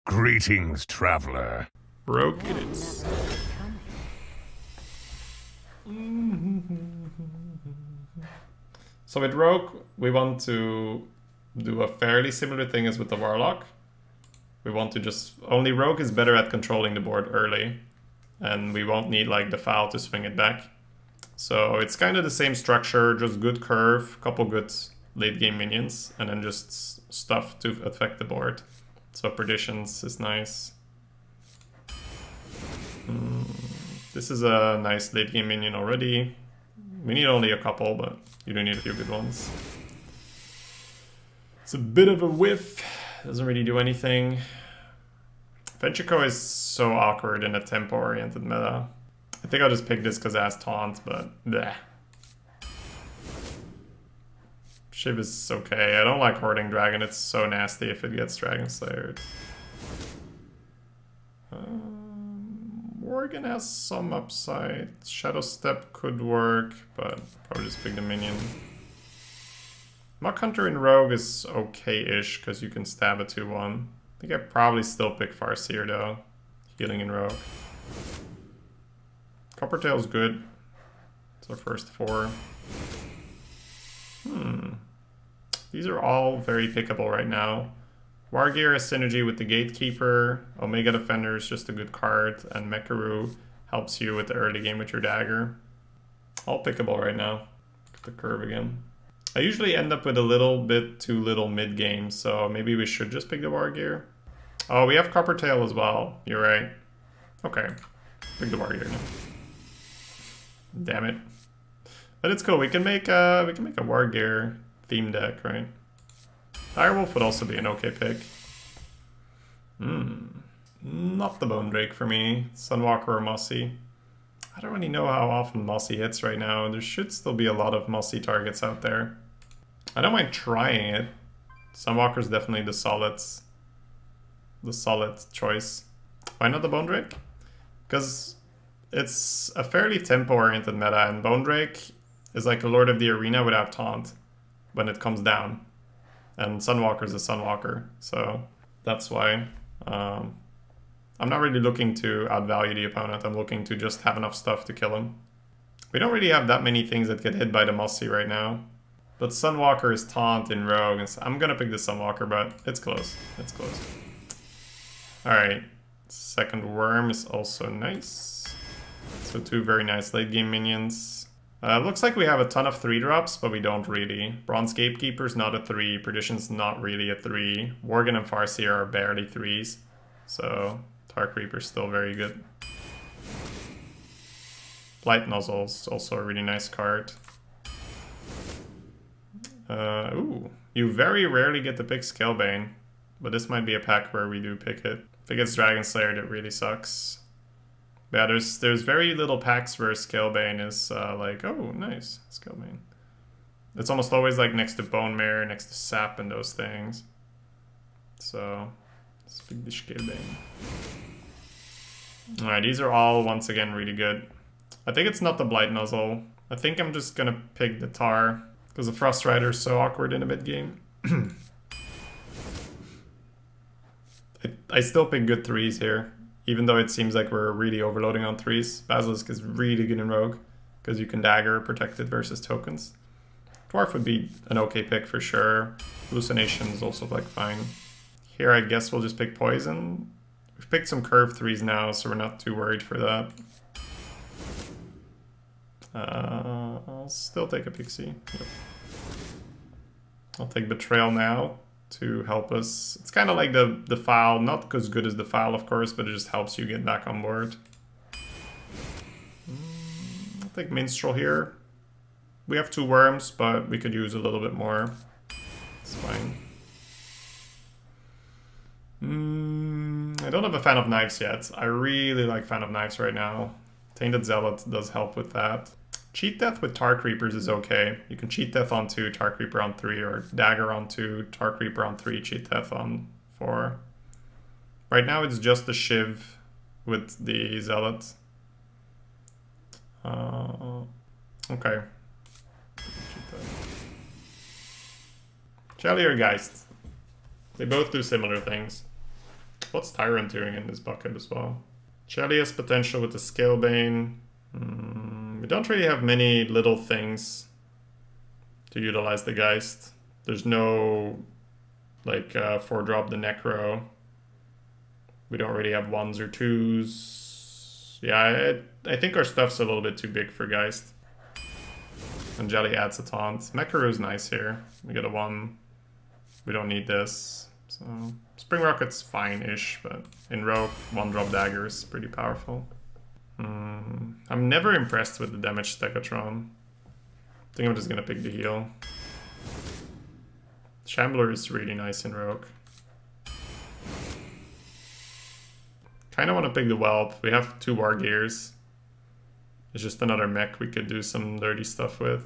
Greetings, traveler. Rogue it is. So with Rogue, we want to do a fairly similar thing as with the Warlock. We want to just... Only Rogue is better at controlling the board early. And we won't need like the foul to swing it back. So it's kind of the same structure, just good curve, couple good late game minions, and then just stuff to affect the board. So Perditions is nice. This is a nice late game minion already. We need only a couple, but you do need a few good ones. It's a bit of a whiff. Doesn't really do anything. Ventrico is so awkward in a tempo-oriented meta. I think I'll just pick this because it has taunt, but bleh. Shiv is okay. I don't like Hoarding Dragon. It's so nasty if it gets Dragon Slayered. Worgen has some upside. Shadow Step could work, but probably just pick the minion. Muck Hunter in Rogue is okay-ish because you can stab a 2-1. I think I'd probably still pick Farseer though. Healing in Rogue. Coppertail's good. It's our first 4. These are all very pickable right now. Wargear has synergy with the Gatekeeper. Omega Defender is just a good card. And Mekaru helps you with the early game with your dagger. All pickable right now. Look at the curve again. I usually end up with a little bit too little mid-game, so maybe we should just pick the Wargear. Oh, we have Coppertail as well. You're right. Okay. Pick the Wargear now. Damn it. But it's cool. We can make a Wargear theme deck, right? Direwolf would also be an okay pick. Not the Bone Drake for me. Sunwalker or Mossy. I don't really know how often Mossy hits right now. There should still be a lot of Mossy targets out there. I don't mind trying it. Sunwalker's definitely the solid choice. Why not the Bone Drake? Because it's a fairly tempo-oriented meta, and Bone Drake is like a Lord of the Arena without taunt when it comes down. And Sunwalker's a Sunwalker, so that's why. I'm not really looking to outvalue the opponent, I'm looking to just have enough stuff to kill him. We don't really have that many things that get hit by the Mossy right now. But Sunwalker is taunt in Rogue, and so I'm gonna pick the Sunwalker, but it's close. It's close. Alright, second Worm is also nice. So 2 very nice late game minions. Looks like we have a ton of 3-drops, but we don't really. Bronze Gatekeeper's not a 3, Perdition's not really a 3, Worgen and Farseer are barely 3s, so Dark Reaper's still very good. Blight Nozzle's also a really nice card. Ooh, you very rarely get to pick Scalebane, but this might be a pack where we do pick it. If it gets Dragon Slayer, it really sucks. But yeah, there's very little packs where Scalebane is like, oh, nice, Scalebane. It's almost always like next to Bone Mare, next to Sap and those things. So, let's pick the Scalebane. Alright, these are all, once again, really good. I think it's not the Blight Nozzle. I think I'm just gonna pick the Tar, because the Frost Rider is so awkward in the mid-game. I still pick good 3s here. Even though it seems like we're really overloading on 3s. Basilisk is really good in Rogue, because you can dagger protect it versus tokens. Dwarf would be an okay pick for sure. Hallucination is also like fine. Here I guess we'll just pick Poison. We've picked some curve 3s now, so we're not too worried for that. I'll still take a Pixie. Yep. I'll take Betrayal now to help us. It's kind of like the Foul, not as good as the Foul of course, but it just helps you get back on board. I'll take Minstrel here. We have 2 worms, but we could use a little bit more. It's fine. I don't have a Fan of Knives yet. I really like Fan of Knives right now. Tainted Zealot does help with that. Cheat Death with Tar Creepers is okay. You can Cheat Death on 2, Tar Creeper on 3, or Dagger on 2, Tar Creeper on 3, Cheat Death on 4. Right now it's just the Shiv with the Zealot. Okay. Shelly or Geist. They both do similar things. What's Tyrant doing in this bucket as well? Shelly has potential with the Scalebane. We don't really have many little things to utilize the Geist. There's no, like, 4-drop the Necro. We don't really have 1s or 2s. Yeah, I think our stuff's a little bit too big for Geist. And Jelly adds a taunt. Mekaru's nice here. We get a 1. We don't need this. So Spring Rocket's fine-ish, but in Rogue, 1-drop dagger is pretty powerful. I'm never impressed with the damage Stekatron. I think I'm just gonna pick the heal. Shambler is really nice in Rogue. Kinda wanna pick the Whelp. We have 2 War Gears. It's just another mech we could do some dirty stuff with.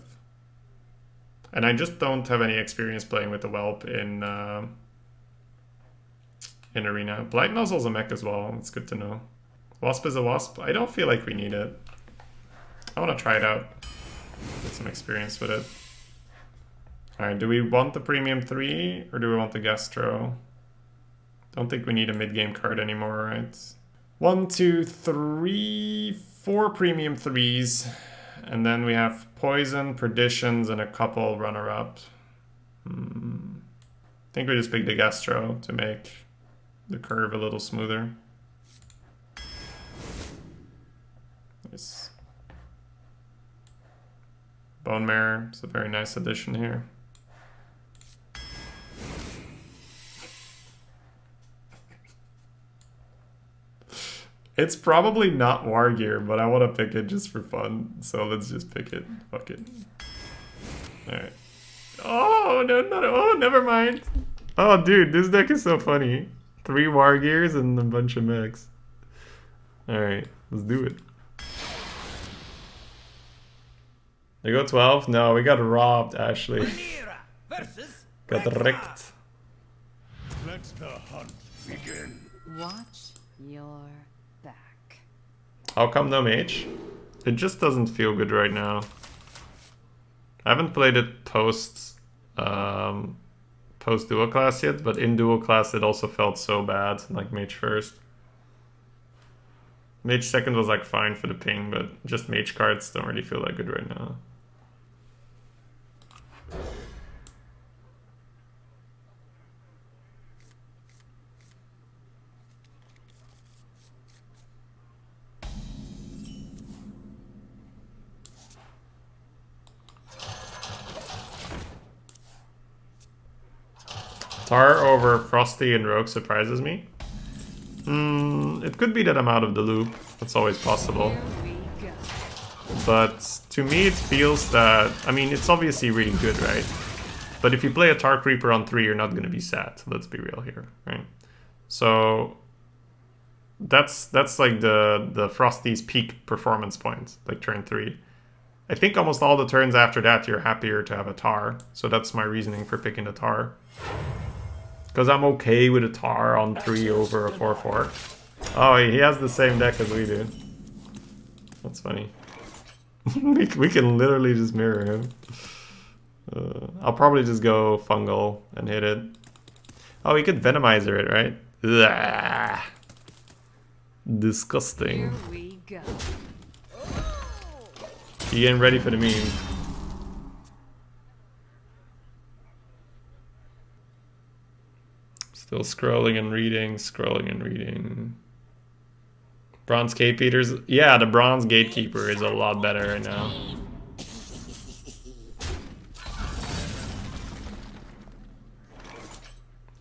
And I just don't have any experience playing with the Whelp in Arena. Blight Nozzle's a mech as well, it's good to know. Wasp is a Wasp. I don't feel like we need it. I want to try it out. Get some experience with it. Alright, do we want the Premium 3 or do we want the Gastro? Don't think we need a mid-game card anymore, right? 1, 2, 3, 4 Premium 3s. And then we have Poison, Perditions, and a couple runner-up. I think we just pick the Gastro to make the curve a little smoother. Nice. Bone Mare is a very nice addition here. It's probably not War Gear, but I want to pick it just for fun. So let's just pick it. Fuck it. Alright. Oh, no, oh, never mind. Oh, dude, this deck is so funny. 3 War Gears and a bunch of mechs. Alright, let's do it. They go 12? No, we got robbed, Ashley. Got wrecked. Let the hunt begin. Watch your back. How come no mage? It just doesn't feel good right now. I haven't played it post dual class yet, but in dual class it also felt so bad, like mage first. Mage second was like fine for the ping, but just mage cards don't really feel that good right now. Tar over Frosty and Rogue surprises me. It could be that I'm out of the loop. That's always possible. But to me it feels that... I mean, it's obviously really good, right? But if you play a Tar Creeper on 3, you're not going to be sad. Let's be real here, right? So... That's like the Frosty's peak performance point, like turn 3. I think almost all the turns after that you're happier to have a Tar. So that's my reasoning for picking the Tar. Because I'm okay with a Tar on 3 over a 4-4. Oh, he has the same deck as we do. That's funny. we can literally just mirror him. I'll probably just go Fungal and hit it. Oh, he could Venomizer it, right? Ugh. Disgusting. Here we go. He ain't ready for the meme. Still scrolling and reading, scrolling and reading. Bronze Cape Eaters. Yeah, the Bronze Gatekeeper is a lot better right now.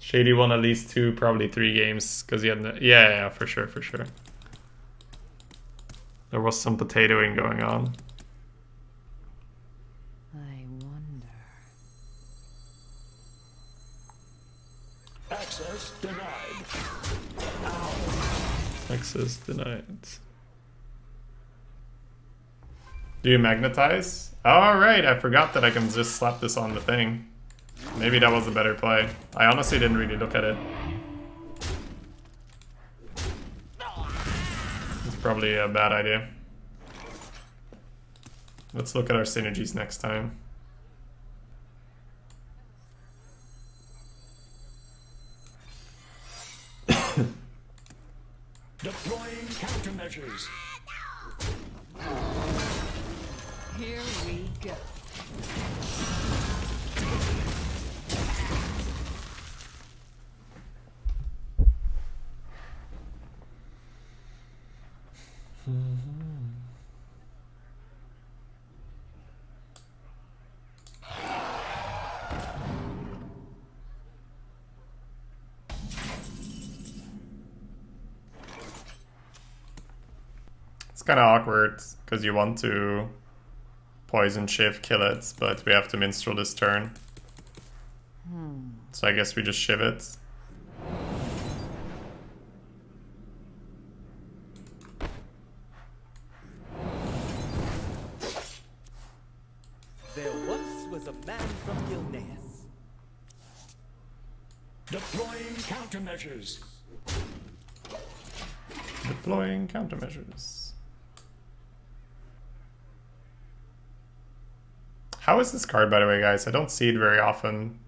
Shady won at least 2, probably 3 games because he had no, yeah, for sure, for sure. There was some potatoing going on. I wonder. Access denied. Access denied. Do you magnetize? Alright, I forgot that I can just slap this on the thing. Maybe that was a better play. I honestly didn't really look at it. It's probably a bad idea. Let's look at our synergies next time. countermeasures. Here we go. It's kind of awkward because you want to poison shiv, kill it, but we have to minstrel this turn. So I guess we just shiv it. There once was a man from Gilneas. Deploying countermeasures. Deploying countermeasures. How is this card, by the way, guys? I don't see it very often.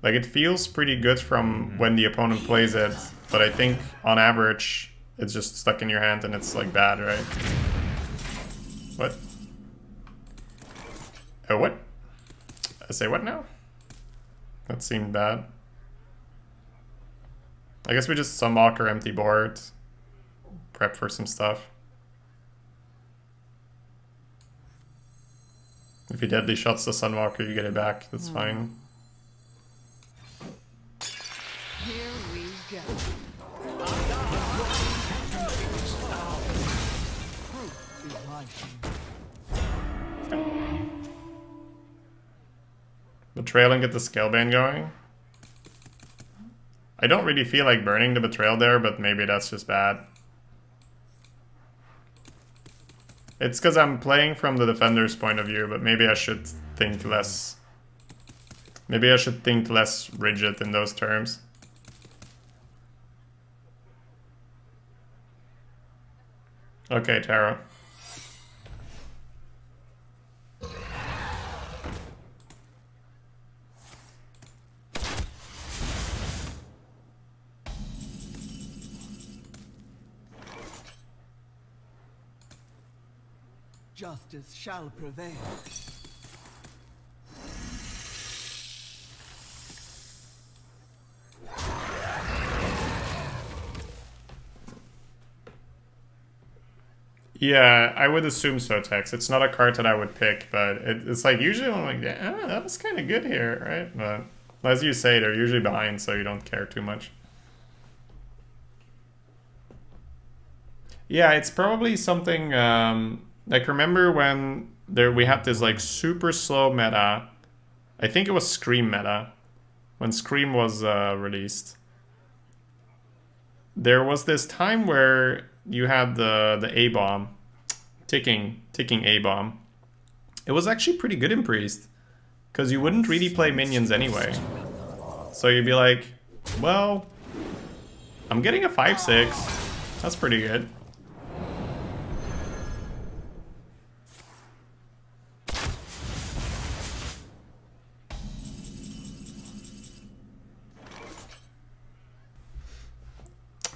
Like, it feels pretty good from when the opponent plays it, but I think, on average, it's just stuck in your hand and it's, like, bad, right? What? Oh, what? I say what now? That seemed bad. I guess we just Sunwalker, empty board, prep for some stuff. If he deadly shots the Sunwalker, you get it back. That's fine. Here we go. Proof is my shield. Betrayal and get the Scalebane going. I don't really feel like burning the Betrayal there, but maybe that's just bad. It's because I'm playing from the defender's point of view, but maybe I should think less... Maybe I should think less rigid in those terms. Okay, Tara. Justice shall prevail. Yeah, I would assume so, Tex. It's not a card that I would pick, but it's like usually I'm like, yeah, that was kind of good here, right? But as you say, they're usually behind, so you don't care too much. Yeah, it's probably something, like remember when we had this like super slow meta, I think it was Scream meta, when Scream was released. There was this time where you had the A-bomb, ticking A-bomb. It was actually pretty good in Priest, because you wouldn't really play minions anyway. So you'd be like, well, I'm getting a 5/6. That's pretty good.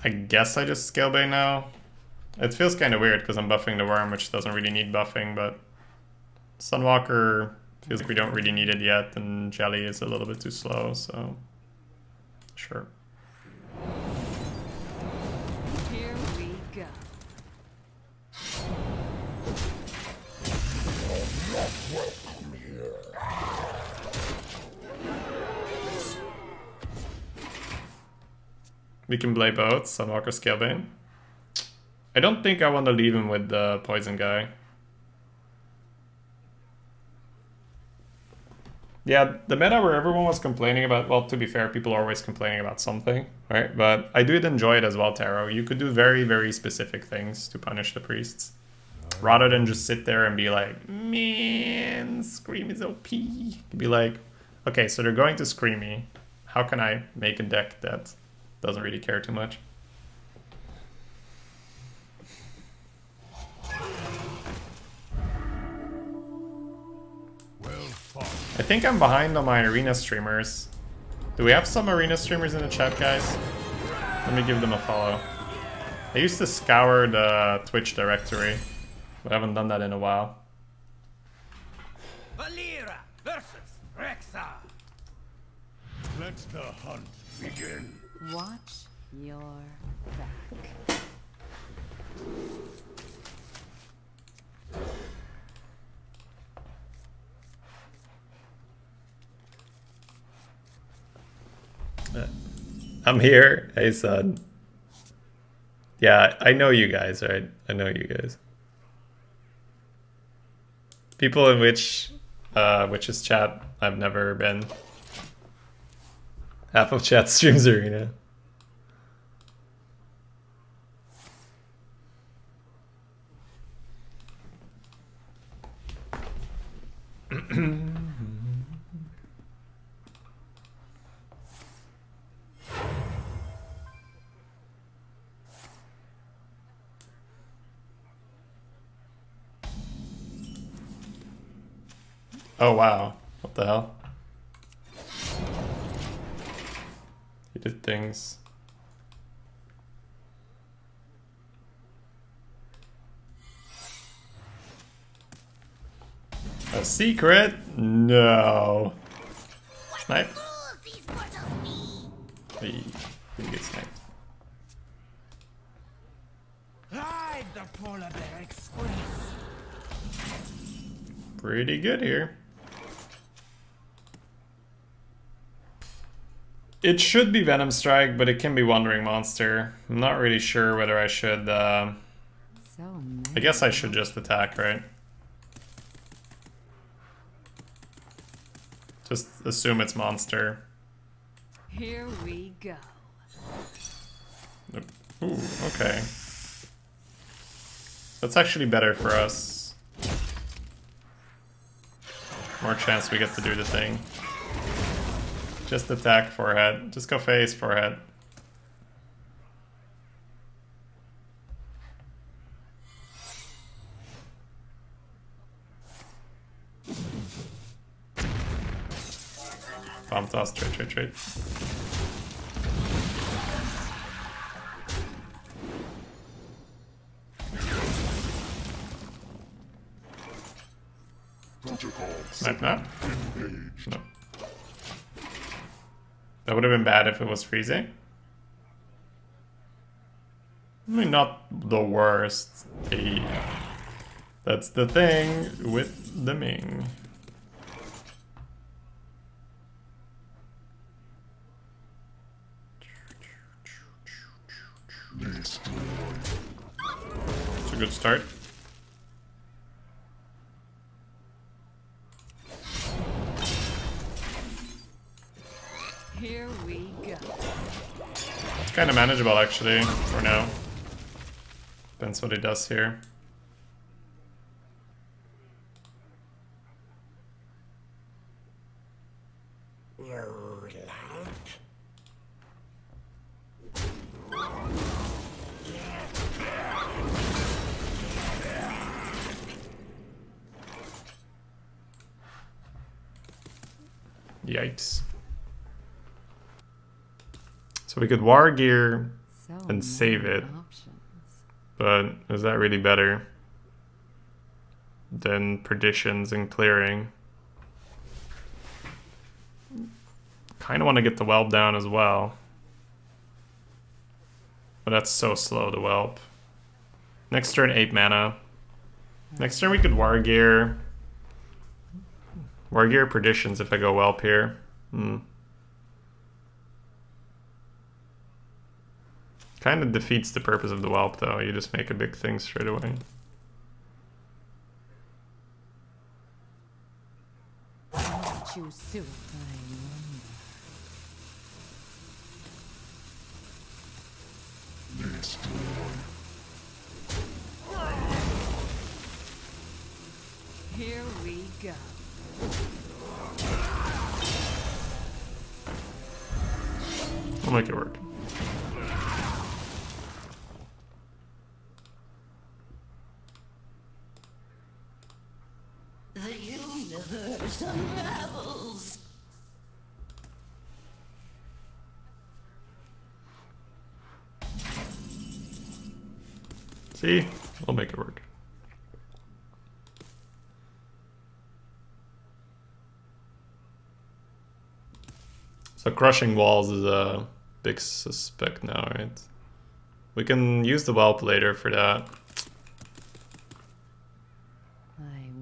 I guess I just Scalebane now. It feels kind of weird because I'm buffing the Worm, which doesn't really need buffing, but Sunwalker feels like we don't really need it yet, and Jelly is a little bit too slow, so sure. Here we go. We can play both, Sunwalker, Scalebane. I don't think I want to leave him with the poison guy. Yeah, the meta where everyone was complaining about, well, to be fair, people are always complaining about something, right? But I did enjoy it as well, Taro. You could do very, very specific things to punish the priests. Rather than just sit there and be like, man, Scream is OP. You'd be like, okay, so they're going to Scream me. How can I make a deck that doesn't really care too much? I think I'm behind on my arena streamers. Do we have some arena streamers in the chat, guys? Let me give them a follow. I used to scour the Twitch directory, but I haven't done that in a while. Valera versus Rexa. Let the hunt begin. Watch your back. I'm here. Hey, son. Yeah, I know you guys, right? I know you guys. People in Witch's chat, I've never been. Half of chat streams Arena. Oh wow, what the hell? He did things. A secret? No. Snipe? He didn't get sniped. Ride the polar bear express. Pretty good here. It should be Venom Strike, but it can be Wandering Monster. I'm not really sure whether I should... I guess I should just attack, right? Just assume it's Monster. Here we go. Ooh, okay. That's actually better for us. More chance we get to do the thing. Just attack forehead. Just go face forehead. Bomb toss, trade. Snipe that? No. That would have been bad if it was freezing. I mean, not the worst. That's the thing with the Ming. It's a good start. Here we go. It's kind of manageable actually for now. Depends what he does here. Yikes. So we could War Gear and save it. But is that really better than Perditions and Clearing? Kind of want to get the Whelp down as well. But that's so slow to Whelp. Next turn 8 mana. Next turn we could War Gear. War Gear Perditions if I go Whelp here. Kind of defeats the purpose of the Whelp though, you just make a big thing straight away. Too soon. Here we go. I'll make it work. The universe unravels. See? We'll make it work. So crushing walls is a big suspect now, right? We can use the whelp later for that.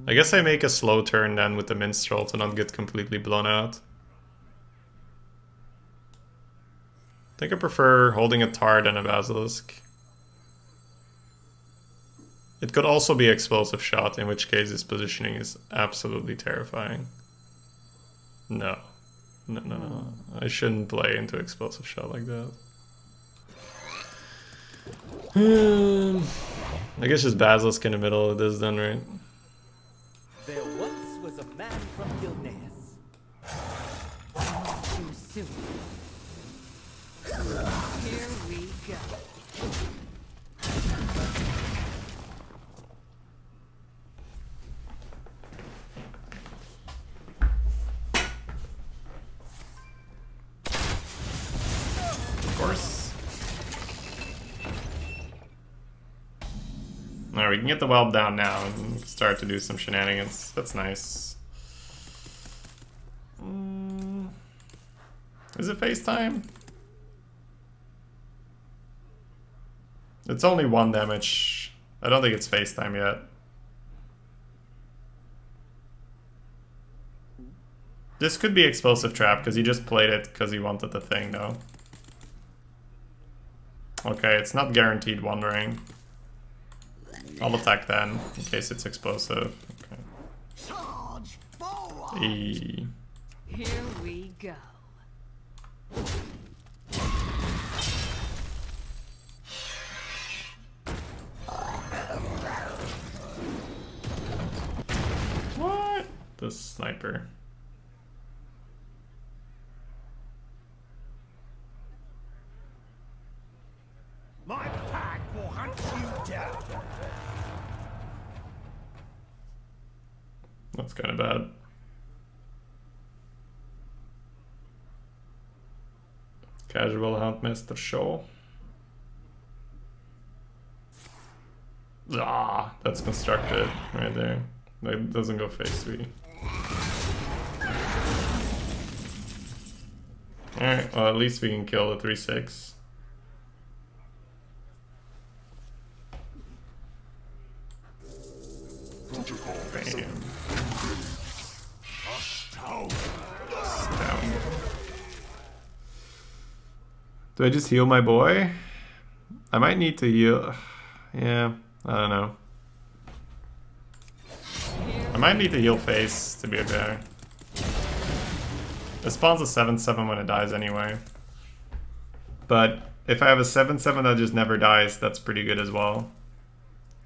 I guess I make a slow turn then with the minstrel to not get completely blown out. I think I prefer holding a tar than a basilisk. It could also be explosive shot, in which case his positioning is absolutely terrifying. No. No. I shouldn't play into explosive shot like that. I guess just basilisk in the middle of this then, right? There once was a man from Gilneas. Too soon. Here we go. Of course. Alright, we can get the whelp down now and start to do some shenanigans. That's nice. Is it FaceTime? It's only 1 damage. I don't think it's FaceTime yet. This could be explosive trap because he just played it because he wanted the thing though. Okay, it's not guaranteed wandering. I'll attack then in case it's explosive. Okay. Charge forward. Here we go. What? The sniper. My pack will hunt you down. That's kind of bad. Casual Huntmaster show. Ah, that's constructed right there. That doesn't go phase 3. Alright, well at least we can kill the 3/6. Bam. Down. Do I just heal my boy? I might need to heal. Yeah, I don't know. I might need to heal face to be a bear. It spawns a 7/7 when it dies anyway. But if I have a 7/7 that just never dies, that's pretty good as well.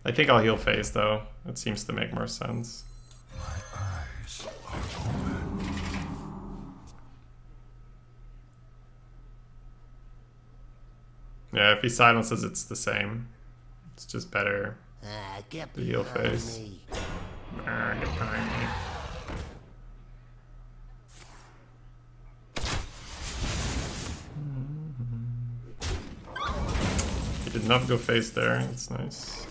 I think I'll heal face though. It seems to make more sense. My eyes are open. Yeah, if he silences, it's the same. It's just better Get to heal behind face. me. Get behind me. He did not go face there. That's nice.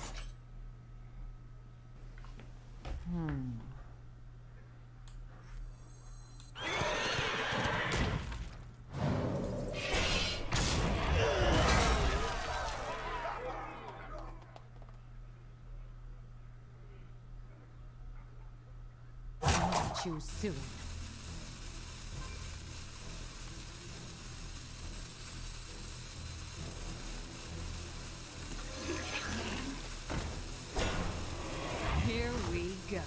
Too soon. Here we go.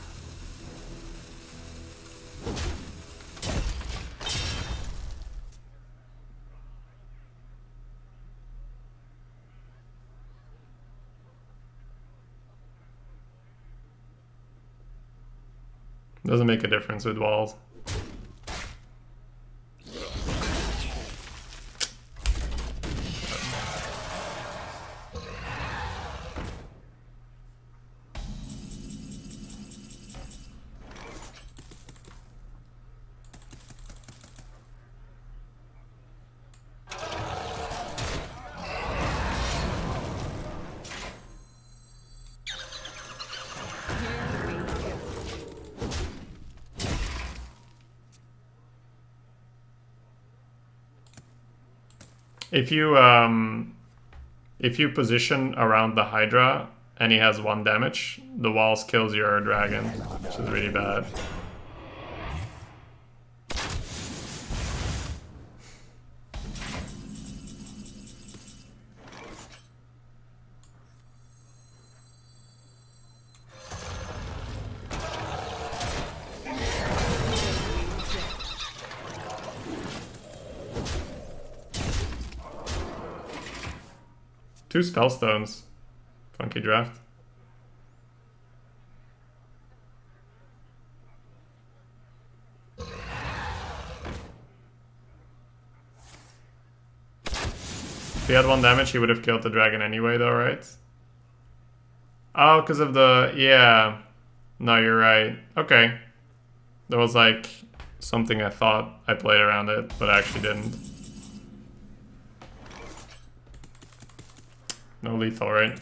Doesn't make a difference with walls. If you position around the Hydra and he has 1 damage, the walls kills your dragon, which is really bad. Two spellstones. Funky draft. If he had 1 damage, he would have killed the dragon anyway, though, right? Oh, because of the... yeah. No, you're right. Okay. There was, like, something I thought I played around it, but I actually didn't. No lethal, right?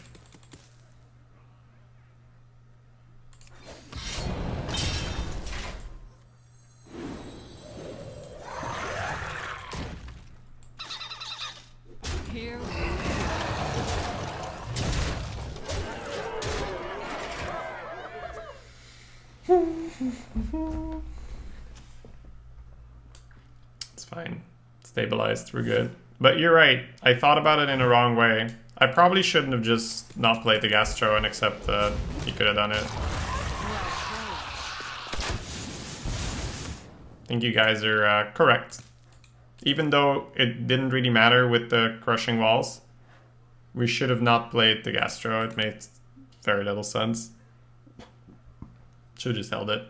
Here we It's fine. Stabilized, we're good. But you're right, I thought about it in a wrong way. I probably shouldn't have just not played the Gastro and accept that he could have done it. I think you guys are correct. Even though it didn't really matter with the crushing walls, we should have not played the Gastro. It made very little sense. Should have just held it.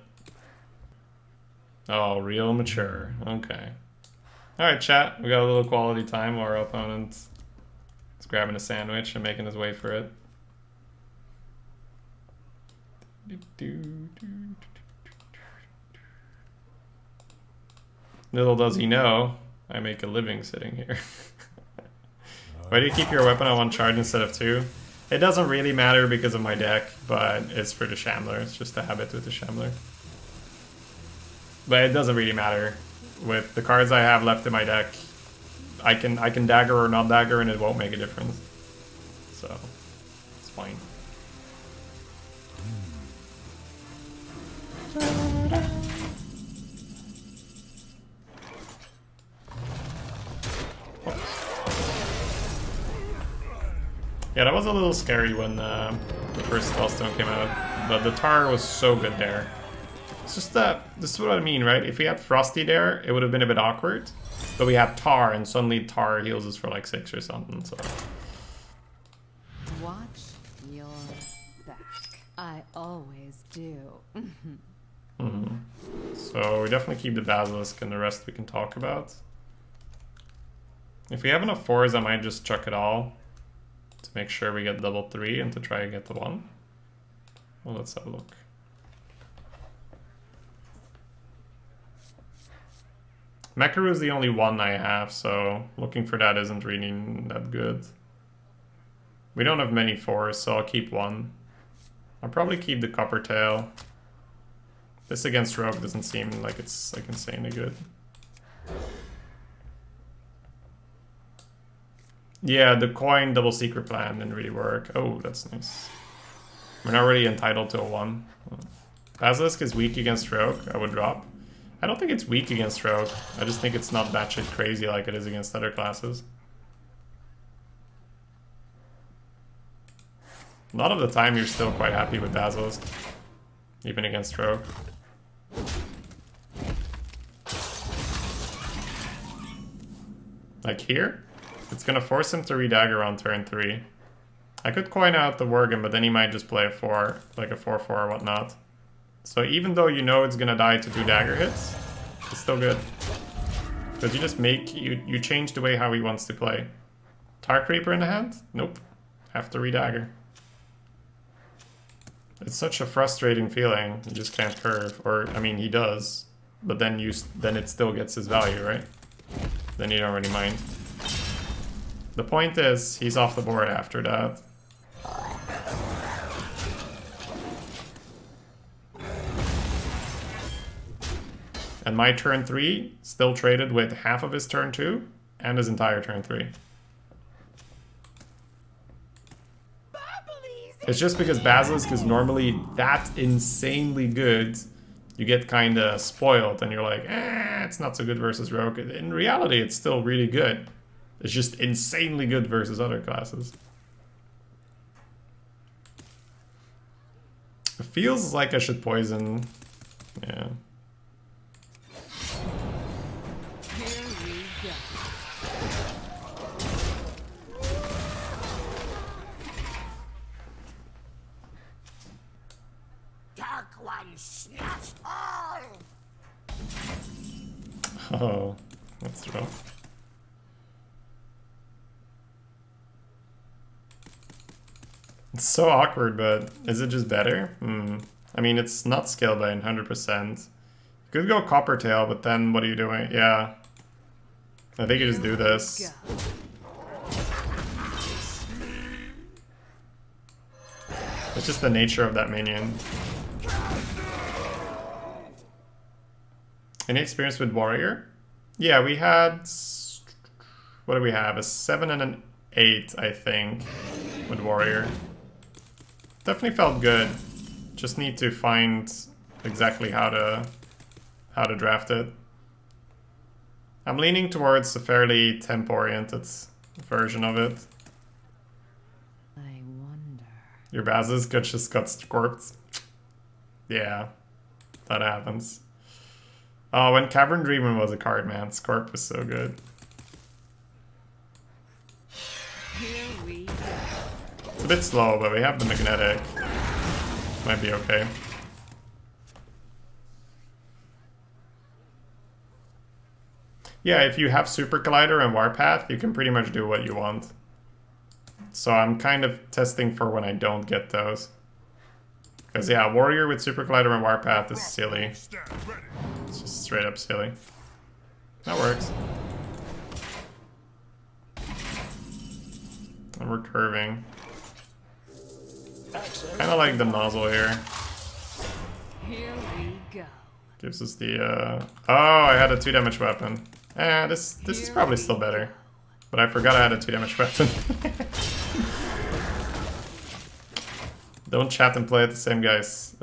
Oh, real mature. Okay. Alright, chat. We got a little quality time while our opponent is grabbing a sandwich and making his way for it. Little does he know, I make a living sitting here. Why do you keep your weapon on 1 charge instead of 2? It doesn't really matter because of my deck, but it's for the Shambler. It's just a habit with the Shambler. But it doesn't really matter. With the cards I have left in my deck, I can dagger or not dagger and it won't make a difference. So, it's fine. Yeah, that was a little scary when the first Hearthstone came out, but the Tar was so good there. It's just that, this is what I mean, right? If we had Frosty there, it would have been a bit awkward, but we had Tar, and suddenly Tar heals us for like 6 or something, so... watch your back. I always do. So we definitely keep the Basilisk, and the rest we can talk about. If we have enough 4s, I might just chuck it all to make sure we get double 3 and to try and get the 1. Well, let's have a look. Mekaru is the only 1 I have, so looking for that isn't really that good. We don't have many 4s, so I'll keep 1. I'll probably keep the Coppertail. This against Rogue doesn't seem like it's like insanely good. Yeah, the coin double secret plan didn't really work. Oh, that's nice. We're not really entitled to a 1. Basilisk is weak against Rogue. I would drop. I don't think it's weak against Rogue. I just think it's not batshit crazy like it is against other classes. A lot of the time you're still quite happy with Basilisk, even against Rogue. Like here, it's gonna force him to redagger on turn 3. I could coin out the Worgen, but then he might just play a 4, like a 4-4 or whatnot. So even though you know it's gonna die to 2 dagger hits, it's still good. Because you just make, you change the way how he wants to play. Tar Creeper in the hand? Nope. Have to redagger. It's such a frustrating feeling. You just can't curve. Or, I mean, he does. But then it still gets his value, right? Then you don't really mind. The point is, he's off the board after that. And my turn 3 still traded with half of his turn 2 and his entire turn 3. It's just because Basilisk is normally that insanely good, you get kind of spoiled and you're like, it's not so good versus Rogue. In reality, it's still really good. It's just insanely good versus other classes. It feels like I should poison. Yeah. Here we go. Dark One snuffs all! Oh, that's rough. It's so awkward, but is it just better? I mean, it's not scaled by 100%. You could go Coppertail, but then what are you doing? Yeah. I think you just do this. It's just the nature of that minion. Any experience with Warrior? Yeah, we had... What do we have? A 7 and an 8, I think, with Warrior. Definitely felt good. Just need to find exactly how to draft it. I'm leaning towards a fairly temp-oriented version of it. I wonder. Your Basilisk just got scorped. Yeah, that happens. Oh, when Cavern Dreamer was a card, man, Scorp was so good. Here we go. It's a bit slow, but we have the magnetic. Might be okay. Yeah, if you have Super Collider and Warpath, you can pretty much do what you want. So I'm kind of testing for when I don't get those. Because yeah, Warrior with Super Collider and Warpath is silly. Stand ready. It's just straight up silly. That works. And we're curving. Kind of like the nozzle here. Here we go. Gives us the, Oh, I had a 2 damage weapon. This is probably still better. But I forgot I had a 2 damage weapon. Don't chat and play at the same guys.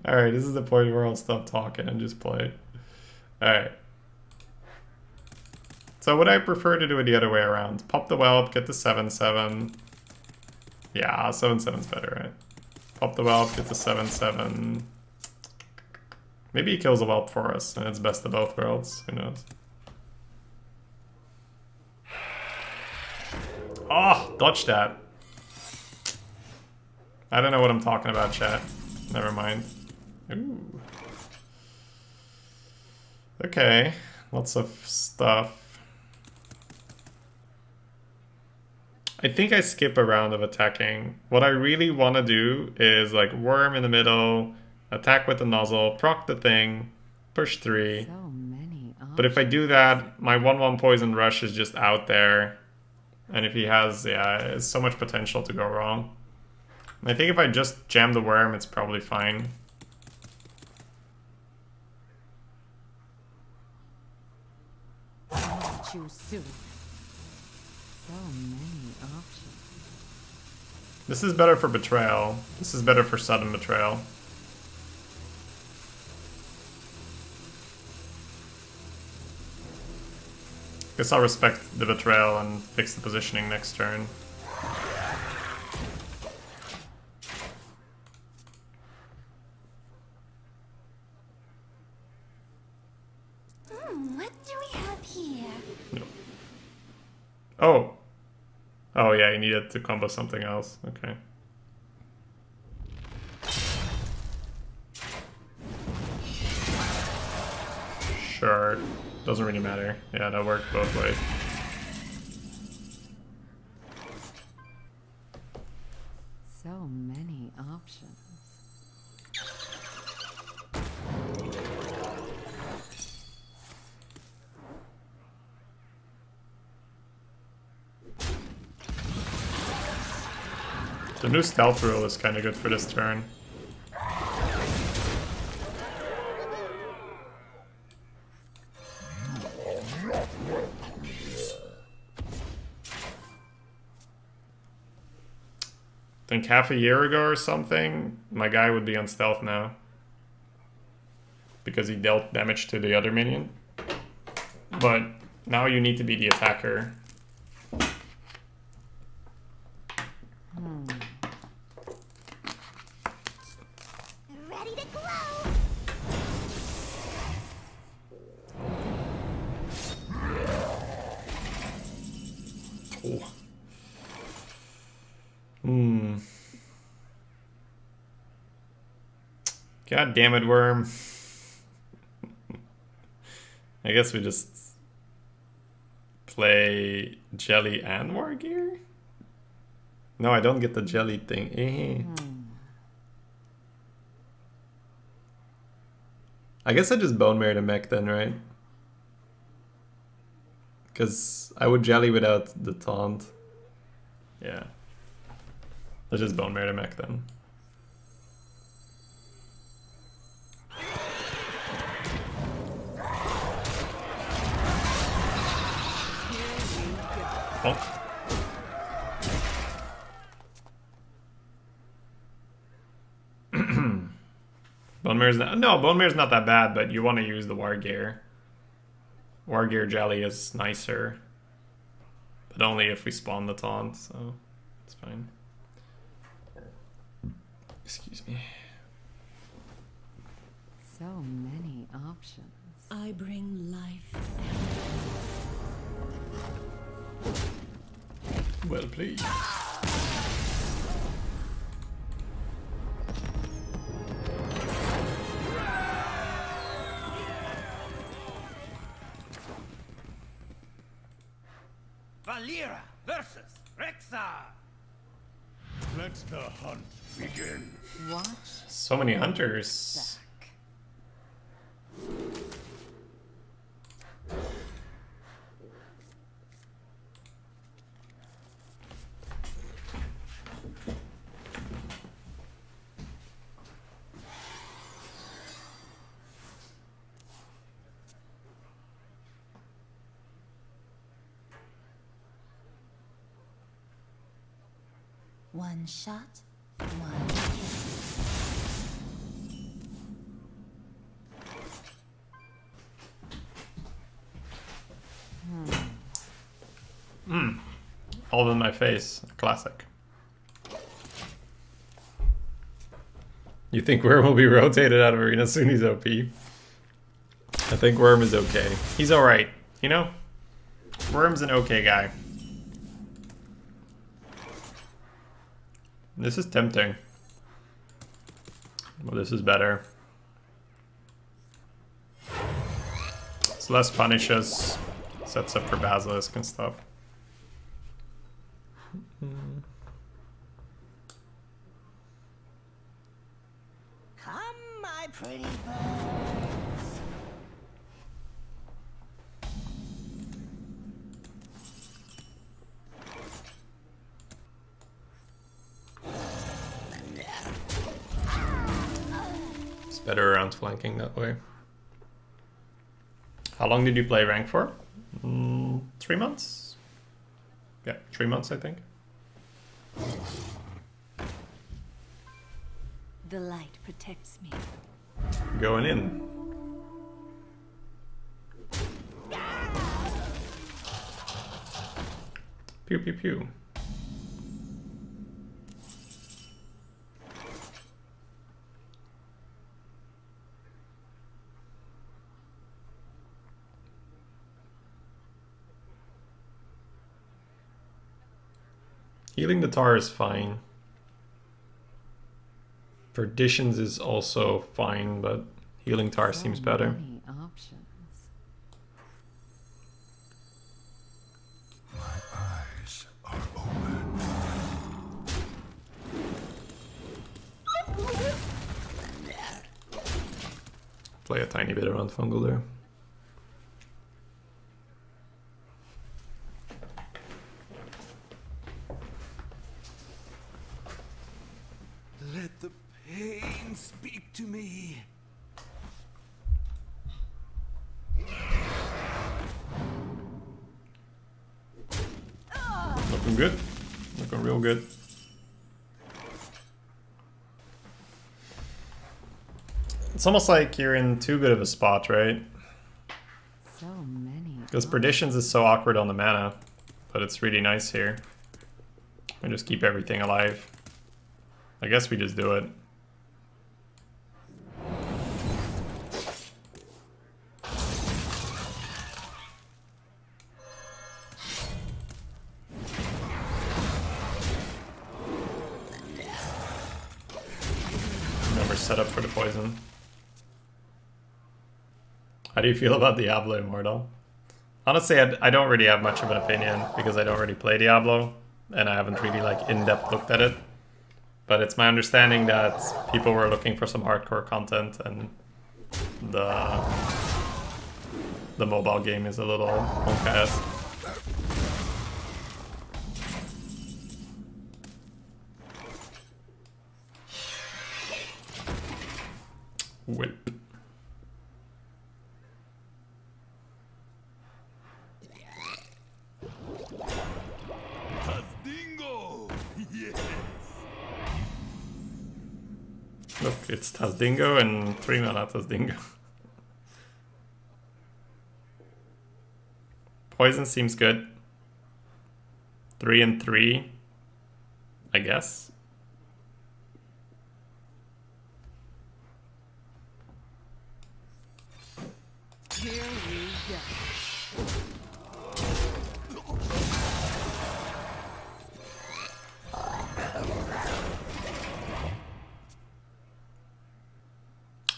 Alright, this is the point where I'll stop talking and just play. Alright. So would I prefer to do it the other way around? Pop the Whelp, get the 7/7. Yeah, 7/7's better, right? Pop the Whelp, get the 7/7. Maybe he kills a Whelp for us, and it's best of both worlds. Who knows? Oh, dodge that. I don't know what I'm talking about, chat. Never mind. Ooh. Okay, lots of stuff. I think I skip a round of attacking. What I really want to do is like worm in the middle, attack with the nozzle, proc the thing, push 3. So many options. But if I do that, my 1/1 poison rush is just out there. And if he has, yeah, it's so much potential to go wrong. I think if I just jam the worm, it's probably fine. I'll choose soon. So many options. This is better for betrayal. This is better for sudden betrayal. Guess I'll respect the betrayal and fix the positioning next turn. What do we have here? No. Oh. Oh yeah, you needed to combo something else. Okay. Sure. Doesn't really matter. Yeah, that worked both ways. So many options. The new stealth rule is kind of good for this turn. think half a year ago or something, my guy would be on stealth now. Because he dealt damage to the other minion. But now you need to be the attacker. Ready to glow. Oh. God damn it, Worm. I guess we just play Jelly and War Gear? No, I don't get the Jelly thing. I guess I just Bone Married a mech then, right? Because I would Jelly without the taunt. Yeah. Let's just Bone Married a mech then. Oh. Bone Mare's not, no, Bone Mare's not that bad, but you want to use the War Gear. War Gear Jelly is nicer. But only if we spawn the taunt, so it's fine. Excuse me. So many options. I bring life. Well, please. Valera versus Rexar. Let the hunt begin. Watch So many hunters. back. One shot, one kiss. All in my face. Classic. You think Worm will be rotated out of arena soon? He's OP. I think Worm is okay. He's alright, you know? Worm's an okay guy. This is tempting. Well, this is better. It's less punishes. Sets up for Basilisk and stuff. Come, my pretty birds. It's better around flanking that way. How long did you play rank for? 3 months? Yeah, 3 months, I think. The light protects me. Going in. Pew pew pew. Healing the tar is fine. Perditions is also fine, but healing tar seems better. Many options. My eyes are open. Play a tiny bit around fungal there. Let the pain speak to me. Looking good. Looking real good. It's almost like you're in too good of a spot, right? So many. Because Perditions is so awkward on the mana, but it's really nice here. We just keep everything alive. I guess we just do it. Remember, set up for the poison. How do you feel about Diablo Immortal? Honestly, I don't really have much of an opinion because I don't really play Diablo and I haven't really like in-depth looked at it. But it's my understanding that people were looking for some hardcore content and the mobile game is a little punk-ass. Whip. Dingo! Yes! Look, it's Tazdingo and 3 mana Tazdingo. Poison seems good. 3 and 3, I guess. Here we go.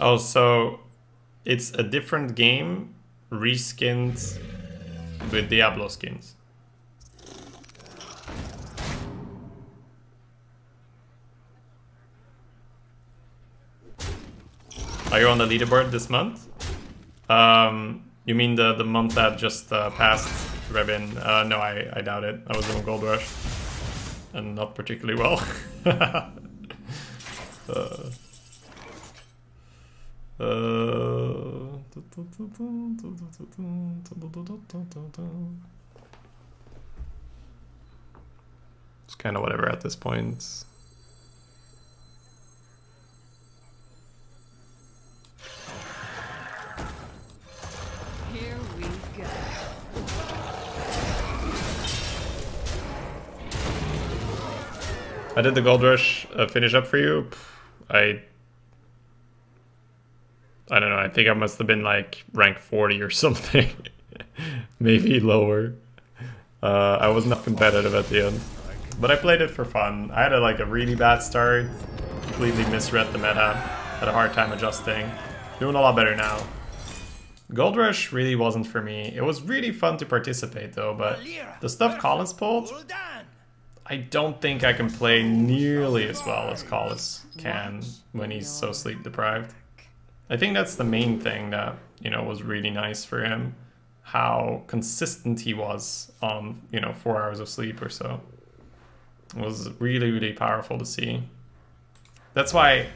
Oh, so it's a different game reskinned with Diablo skins. Are you on the leaderboard this month? You mean the month that just passed, Rebin? No, I doubt it. I was doing Gold Rush. And not particularly well. It's kind of whatever at this point. Here we go. I did the Gold Rush finish up for you. I don't know, I think I must have been like rank 40 or something. Maybe lower. I was not competitive at the end. But I played it for fun. I had a really bad start. Completely misread the meta. Had a hard time adjusting. Doing a lot better now. Gold Rush really wasn't for me. It was really fun to participate though, but the stuff Collins pulled, I don't think I can play nearly as well as Collins can when he's so sleep deprived. I think that's the main thing that, you know, was really nice for him. How consistent he was on, 4 hours of sleep or so. It was really, really powerful to see. That's why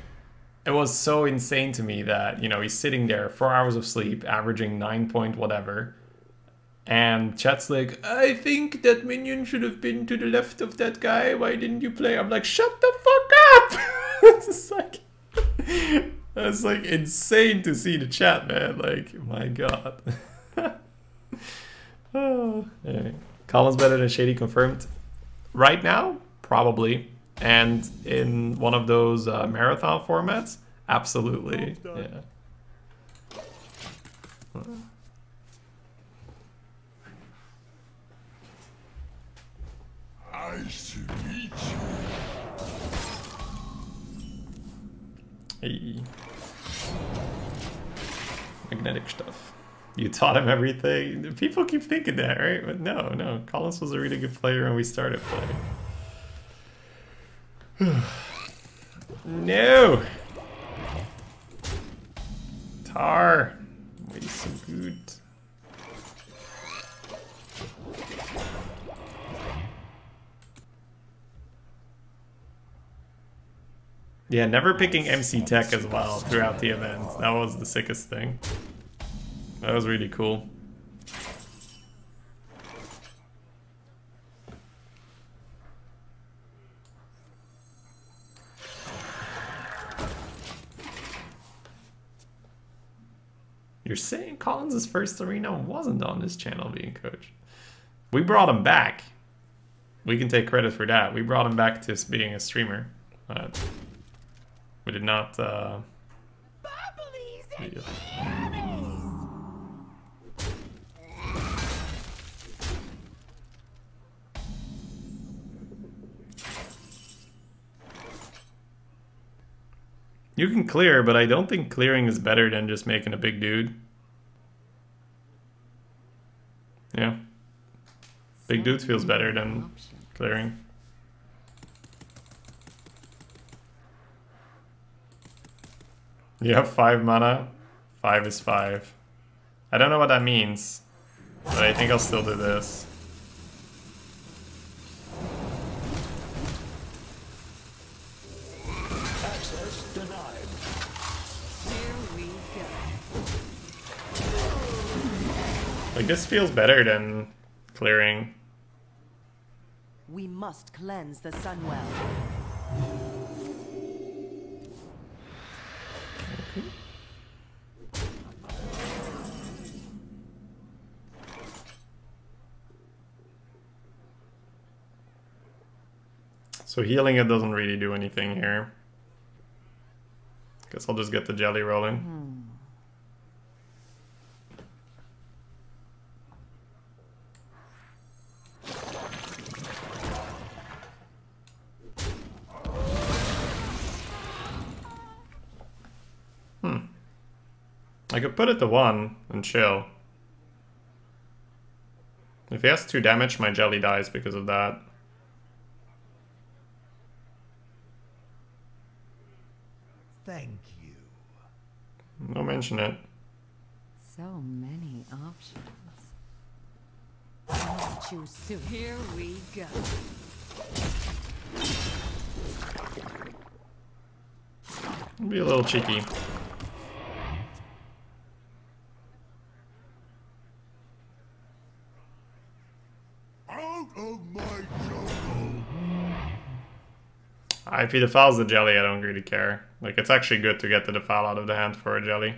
it was so insane to me that, he's sitting there, 4 hours of sleep, averaging 9 point whatever. And chat's like, I think that minion should have been to the left of that guy. Why didn't you play? I'm like, shut the fuck up! It's just like... That's like insane to see the chat, man. Like, my god. Oh, anyway. Colin's better than Shady confirmed. Right now, probably. And in one of those marathon formats, absolutely. Yeah. Nice to meet you. Hey. Magnetic stuff. You taught him everything. People keep thinking that, right? But no. Collins was a really good player when we started playing. No! Tar! Way so good. Yeah, never picking MC Tech as well throughout the event. That was the sickest thing. That was really cool. you're saying Collins' first arena wasn't on this channel being coached. We brought him back. We can take credit for that. We brought him back to being a streamer. We did not... You can clear, but I don't think clearing is better than just making a big dude. Yeah. Big dude feels better than clearing. You have 5 mana. 5 is 5. I don't know what that means, but I think I'll still do this. Access denied. Here we go. Like, this feels better than clearing. We must cleanse the Sunwell. So healing it doesn't really do anything here. Guess I'll just get the jelly rolling. I could put it to 1 and chill. If he has 2 damage, my jelly dies because of that. Thank you. No mention it. So many options. Let's choose soon. Here we go. Be a little cheeky. Out of my jungle. If he defiles the jelly, I don't really care. Like, it's actually good to get the defile out of the hand for a jelly.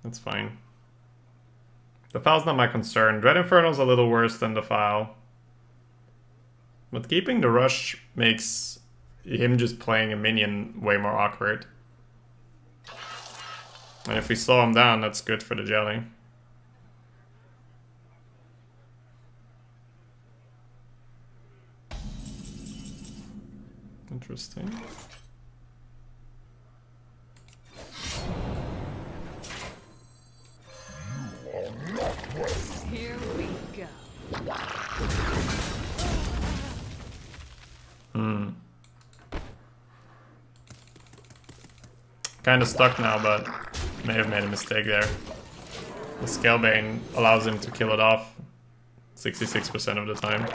That's fine. Defile's not my concern. Dread Inferno's a little worse than defile. But keeping the rush makes him just playing a minion way more awkward. And if we slow him down, that's good for the jelly. Interesting. Here we go. Kind of stuck now, but may have made a mistake there. The Scalebane allows him to kill it off 66% of the time.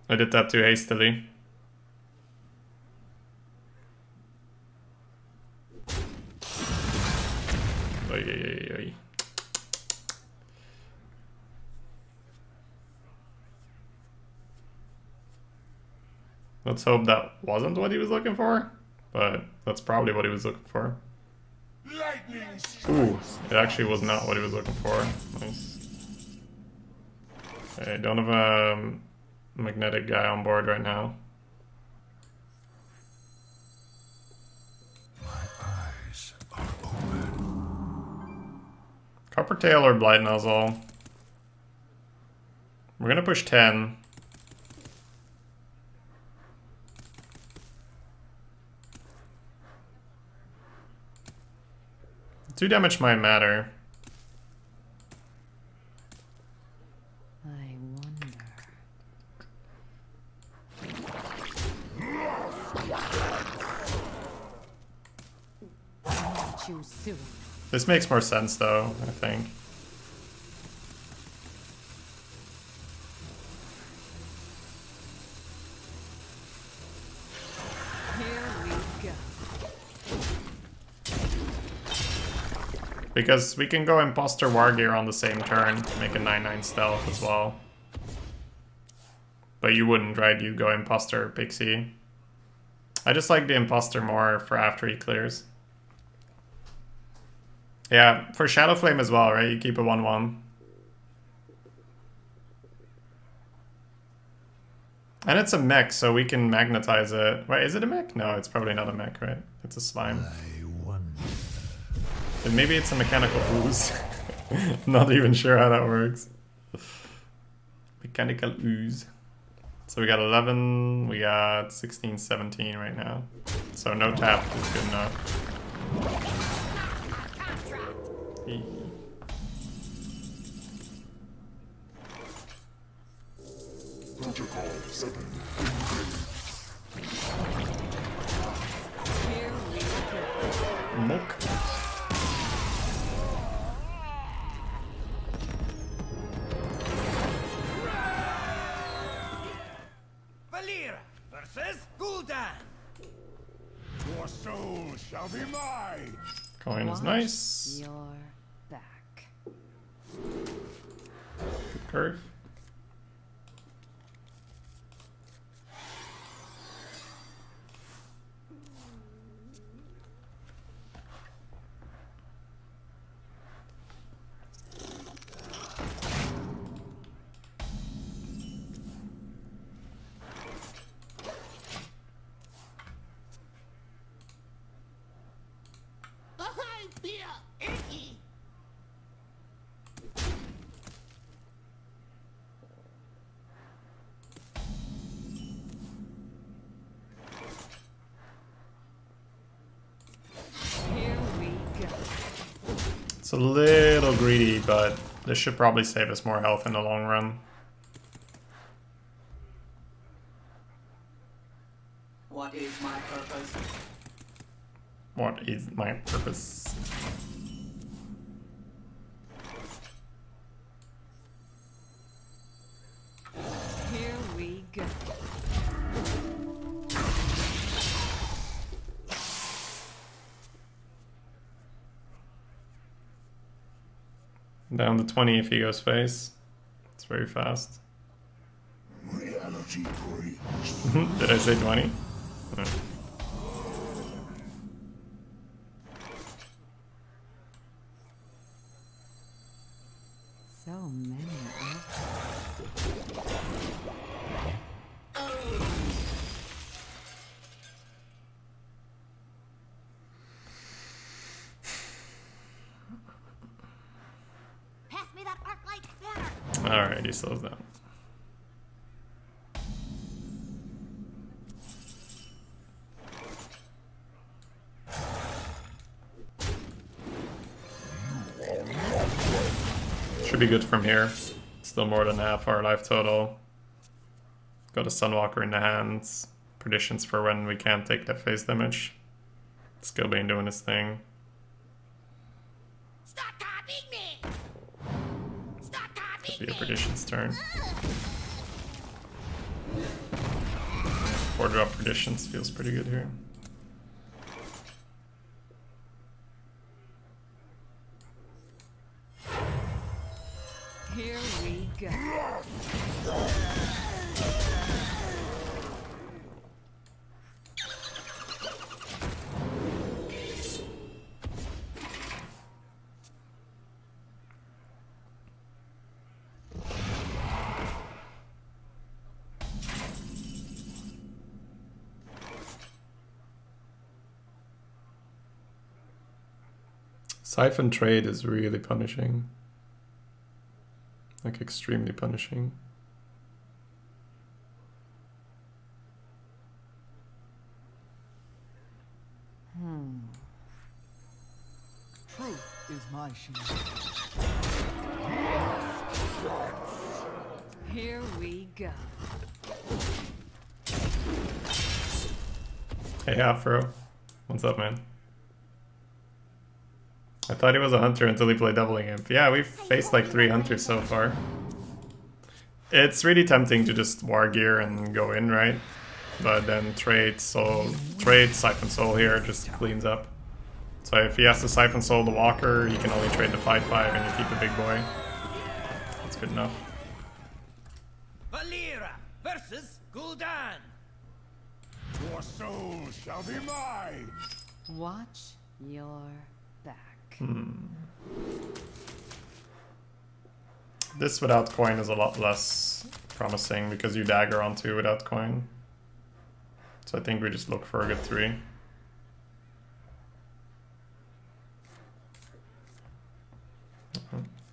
I did that too hastily. Oy, oy, oy, oy. Let's hope that wasn't what he was looking for, but that's probably what he was looking for. Lightning Ooh, it actually was not what he was looking for. Nice. Okay, don't have a magnetic guy on board right now. My eyes are open. Copper Tail or Blight Nozzle. We're gonna push 10. Two damage might matter. I wonder. Let's choose soon. This makes more sense though, I think. Because we can go Imposter Wargear on the same turn, make a 9/9 stealth as well. But you wouldn't, right? You go Imposter or Pixie. I just like the Imposter more for after he clears. Yeah, for Shadow Flame as well, right? You keep a 1/1. And it's a mech, so we can magnetize it. Wait, is it a mech? No, it's probably not a mech, right? It's a slime. And maybe it's a mechanical ooze. Not even sure how that works. Mechanical ooze. So we got 11, we got 16, 17 right now. So no tap is good enough. Protocol 7. Mock. Valera versus Gul'dan. Your soul shall be mine. Coin is nice. Your back. Good curve. Here we go. It's a little greedy, but this should probably save us more health in the long run. What is my purpose? What is my purpose? Here we go. Down to 20 if he goes face. It's very fast. Reality breaks. Did I say 20? No. So many options. Pass me that arc light spanner. Alright, he slows down. Should be good from here. Still more than half our life total. Got a Sunwalker in the hands. Predictions for when we can't take that face damage. Skillbane doing his thing. Stop copying me! Stop copying Could be a me! Perdition's turn. 4-drop Perditions feels pretty good here. Here we go. Siphon trade is really punishing. Like extremely punishing. Truth is my shield. Here we go. Hey Afro, what's up, man? I thought he was a hunter until he played Doubling Imp. Yeah, we've faced like 3 hunters so far. It's really tempting to just war gear and go in, right? But then trade Siphon Soul here just cleans up. So if he has to Siphon Soul the Walker, you can only trade the 5/5 and you keep the big boy. That's good enough. Valera versus answers. Gul'dan. Your soul shall be mine. Watch your back. This without coin is a lot less promising because you dagger on 2 without coin. So I think we just look for a good 3.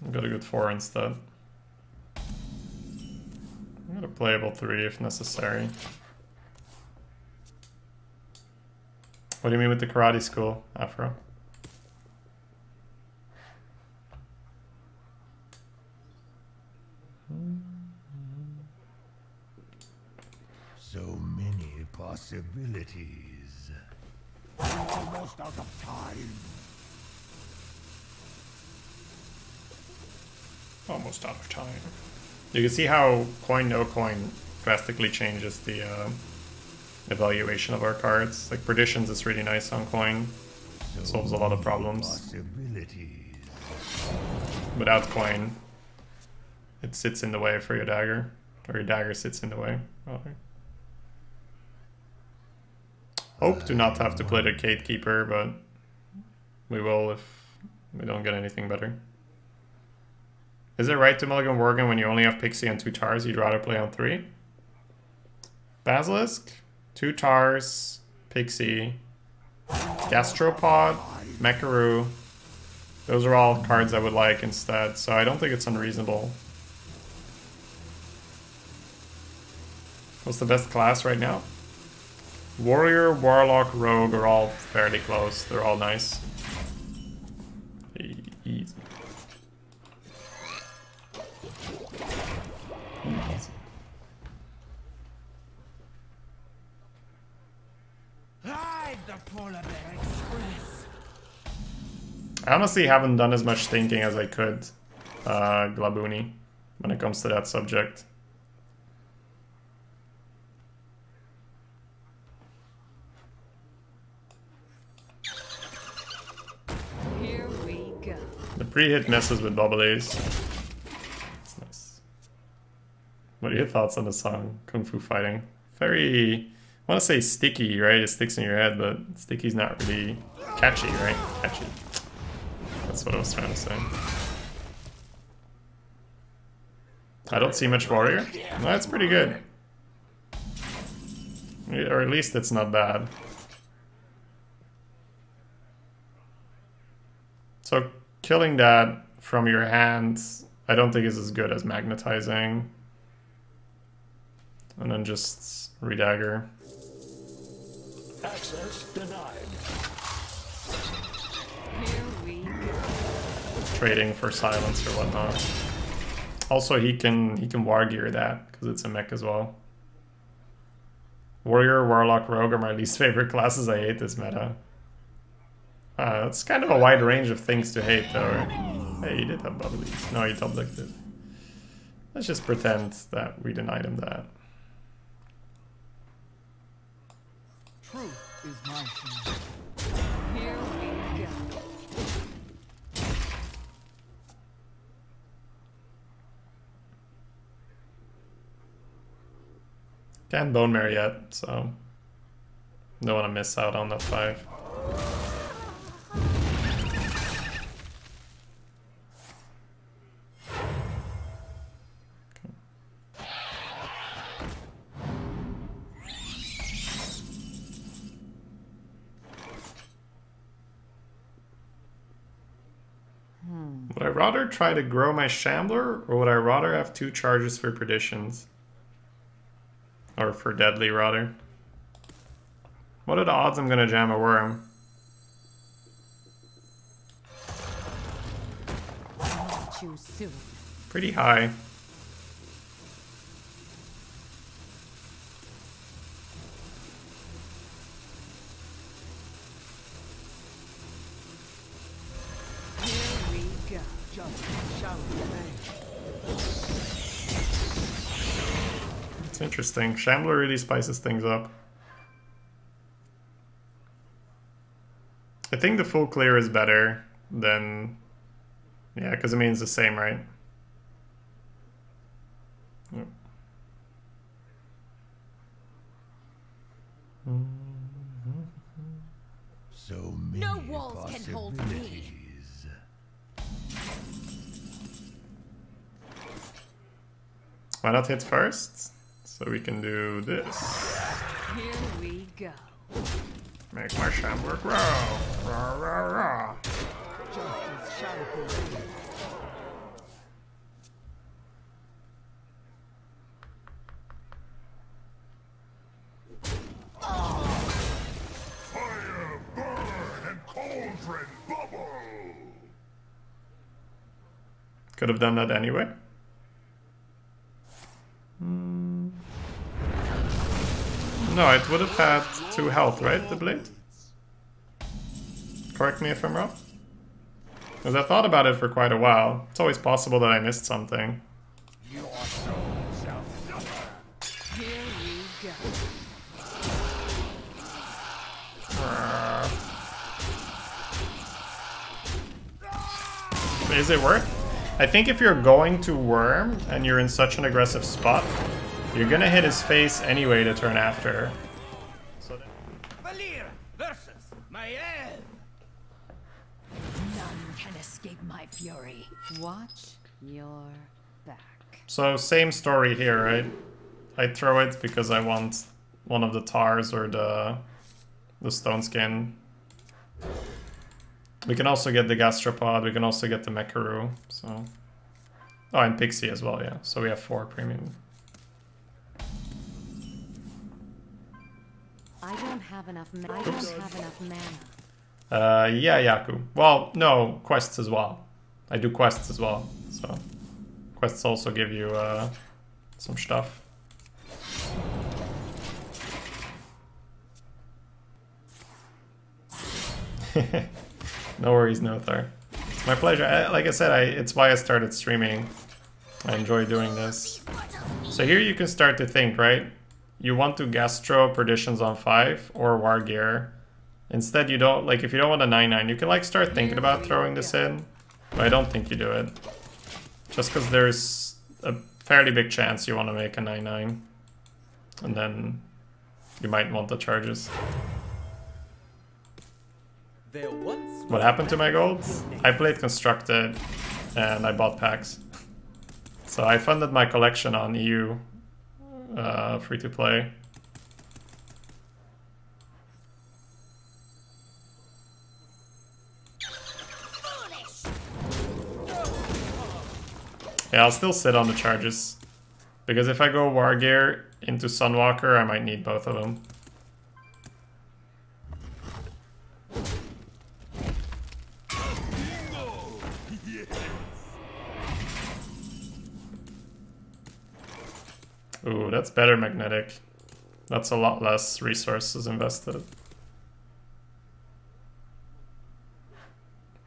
We got a good 4 instead. I'm gonna playable 3 if necessary. What do you mean with the karate school, Afro? So many possibilities. Almost out of time. Almost out of time. You can see how coin no coin drastically changes the evaluation of our cards. Like Perditions is really nice on coin. Solves a lot of problems. Possibilities. Without coin, it sits in the way for your dagger. Or your dagger sits in the way, rather. Hope to not have to play the Gatekeeper, but we will if we don't get anything better. Is it right to mulligan Worgen when you only have Pixie and 2 Tars? You'd rather play on 3? Basilisk, 2 Tars, Pixie, Gastropod, Mecharoo. Those are all cards I would like instead, so I don't think it's unreasonable. What's the best class right now? Warrior, Warlock, Rogue are all fairly close. They're all nice. Easy. Easy. Ride the Polar Bear Express. I honestly haven't done as much thinking as I could, Glabuni, when it comes to that subject. Here we go. The pre-hit messes with bubblies. It's nice. What are your thoughts on the song, Kung Fu Fighting? Very, I want to say sticky, right? It sticks in your head, but sticky's not really catchy, right? Catchy. That's what I was trying to say. I don't see much warrior. No, that's pretty good. Or at least it's not bad. So killing that from your hand, I don't think is as good as magnetizing. And then just redagger. Access denied. Here we go. Trading for silence or whatnot. Also, he can war gear that because it's a mech as well. Warrior, Warlock, Rogue are my least favorite classes. I hate this meta. It's kind of a wide range of things to hate, though. Hey, he did have bubblies. No, he double-clicked it. Let's just pretend that we denied him that. Truth is my shield. Here we go. Can't bone marry yet, so don't want to miss out on that 5. Would I rather try to grow my Shambler, or would I rather have 2 charges for Perditions? Or for Deadly, rather. What are the odds I'm gonna jam a Worm? Too soon. Pretty high. Here we go. Just shall remain. It's interesting. Shambler really spices things up. I think the full clear is better than... Yeah, because it means the same, right? Yep. So many No walls can hold me. possibilities. Why not hit first? So we can do this. Here we go. Make my chamber grow. Rah, rah, rah. Justice shall prevail. Fire burn and cauldron bubble. Could have done that anyway. No, it would have had 2 health, right, the blade? Correct me if I'm wrong. Because I thought about it for quite a while. It's always possible that I missed something. Your soul shall suffer. Here we go. Is it worth? I think if you're going to worm and you're in such an aggressive spot, you're gonna hit his face anyway to turn after. So Valir versus Maiev. None can escape my fury. Watch your back. So same story here, right? I throw it because I want one of the tars or the stone skin. We can also get the gastropod, we can also get the Mekaru, so... Oh, and Pixie as well, yeah. So we have 4 premium. I don't have enough mana. Yeah, Yaku. Well, no, quests as well. I do quests as well, so... Quests also give you some stuff. No worries, Nothar. It's my pleasure. Like I said, it's why I started streaming. I enjoy doing this. So here you can start to think, right? You want to Gastro Perditions on 5 or War Gear. Instead, you don't, like, if you don't want a 9/9, you can, like, start thinking about throwing this in. But I don't think you do it. Just because there's a fairly big chance you want to make a 9/9. And then you might want the charges. There once What happened to my gold? I played Constructed and I bought packs. So I funded my collection on EU free to play. Yeah, I'll still sit on the charges. Because if I go War Gear into Sunwalker, I might need both of them. Ooh, that's better magnetic. That's a lot less resources invested.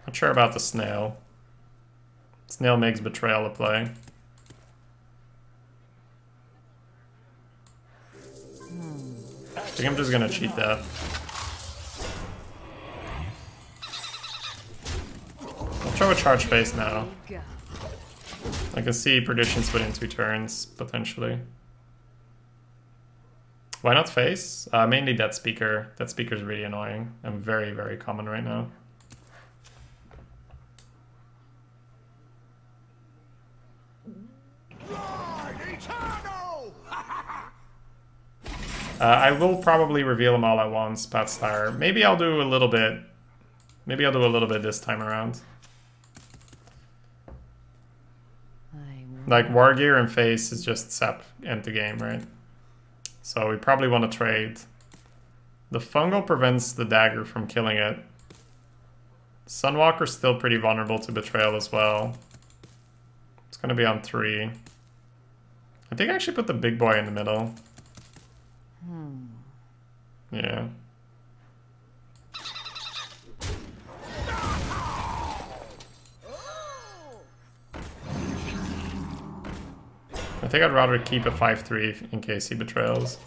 Not sure about the snail. Snail makes betrayal a play. I think I'm just gonna cheat that. I'll throw a charge face now. I can see Perditions within 2 turns, potentially. Why not face? Mainly Dead Speaker. Dead Speaker is really annoying and very, very common right now. I will probably reveal them all at once, Patstar. Maybe I'll do a little bit. Maybe I'll do a little bit this time around. Like War Gear and face is just sap end the game, right? So we probably want to trade. The fungal prevents the dagger from killing it. Sunwalker's still pretty vulnerable to betrayal as well. It's gonna be on 3. I think I actually put the big boy in the middle. Yeah. I think I'd rather keep a 5/3 in case he betrayals.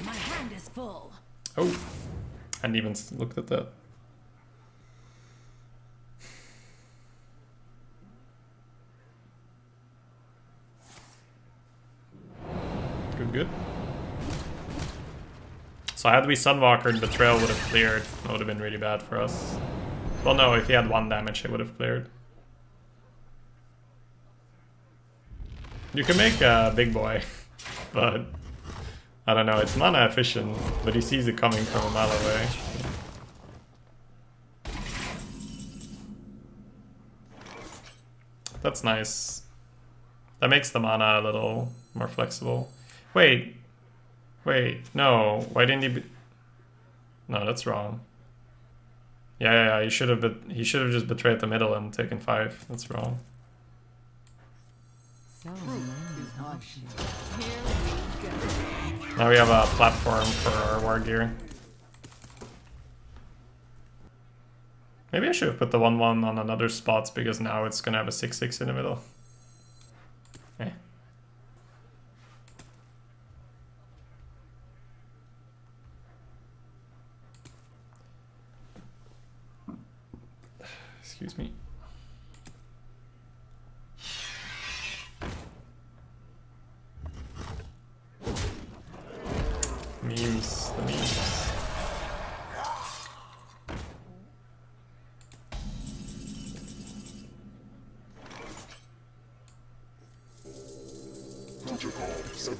My hand is full. Oh, I hadn't even looked at that. Good, good. So had we Sunwalkered, Betrayal would have cleared. That would have been really bad for us. Well, no, if he had 1 damage, it would have cleared. You can make a big boy, but I don't know, it's mana efficient, but he sees it coming from a mile away. That's nice. That makes the mana a little more flexible. Wait, no, why didn't he be... No, that's wrong. Yeah, he should have just betrayed the middle and taken 5. That's wrong. So many options. Here we go. Now we have a platform for our war gear. Maybe I should have put the 1-1 on another spot because now it's gonna have a 6-6 in the middle. Eh. Excuse me. Memes, the memes. Protocol 7.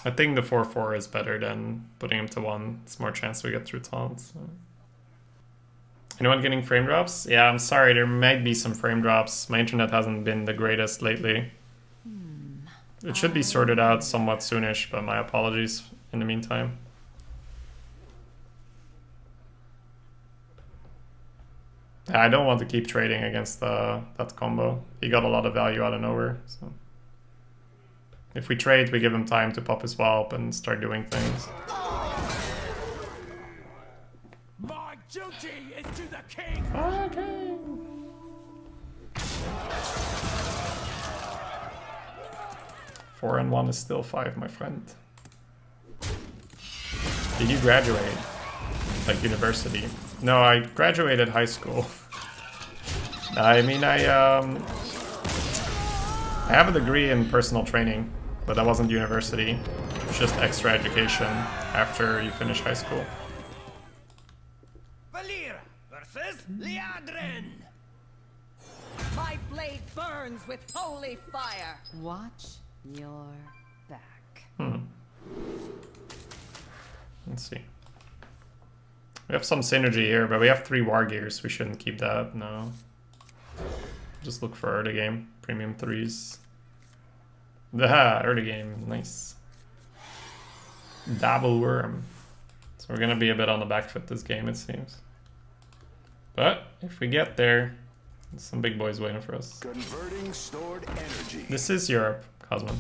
I think the 4-4 is better than putting him to 1. It's more chance we get through taunts. So. Anyone getting frame drops? Yeah, I'm sorry, there might be some frame drops. My internet hasn't been the greatest lately. It should be sorted out somewhat soonish, but my apologies in the meantime. I don't want to keep trading against that combo. He got a lot of value out of nowhere. So. If we trade, we give him time to pop his Whelp and start doing things. My duty is to the king. Okay. 4 and 1 is still 5, my friend. Did you graduate? Like university? No, I graduated high school. I mean, I have a degree in personal training, but that wasn't university. It's just extra education after you finish high school. Valir versus Liadrin. My blade burns with holy fire. Watch your back. Let's see. We have some synergy here, but we have 3 war gears. We shouldn't keep that, no. Just look for early game. Premium 3s. Aha, early game, nice. Double worm. So we're gonna be a bit on the back foot this game, it seems. But if we get there, there's some big boys waiting for us. Converting stored energy. This is Europe, Cosmo.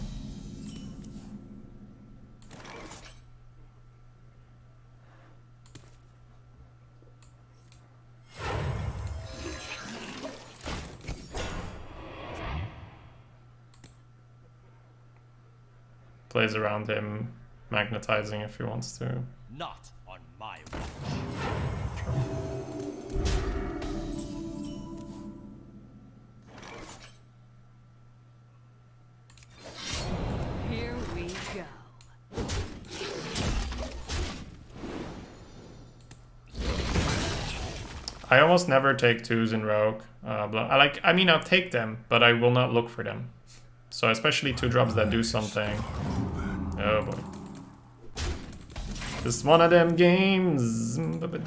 Plays around him, magnetizing if he wants to. Not on my watch. Here we go. I almost never take 2s in Rogue. I mean, I'll take them, but I will not look for them. So especially 2-drops that do something. Oh boy. This is one of them games. Here we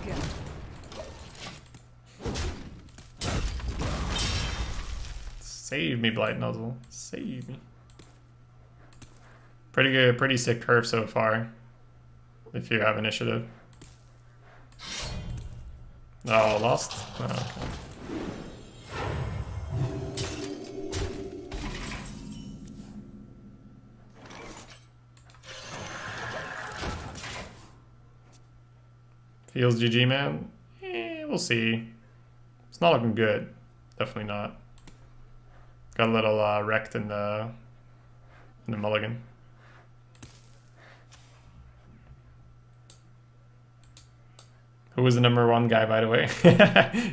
go. Save me, Blight Nozzle. Save me. Pretty good, pretty sick curve so far. If you have initiative. Oh, lost? Oh, okay. Feels GG, man. We'll see. It's not looking good. Definitely not. Got a little wrecked in the mulligan. Who was the #1 guy, by the way?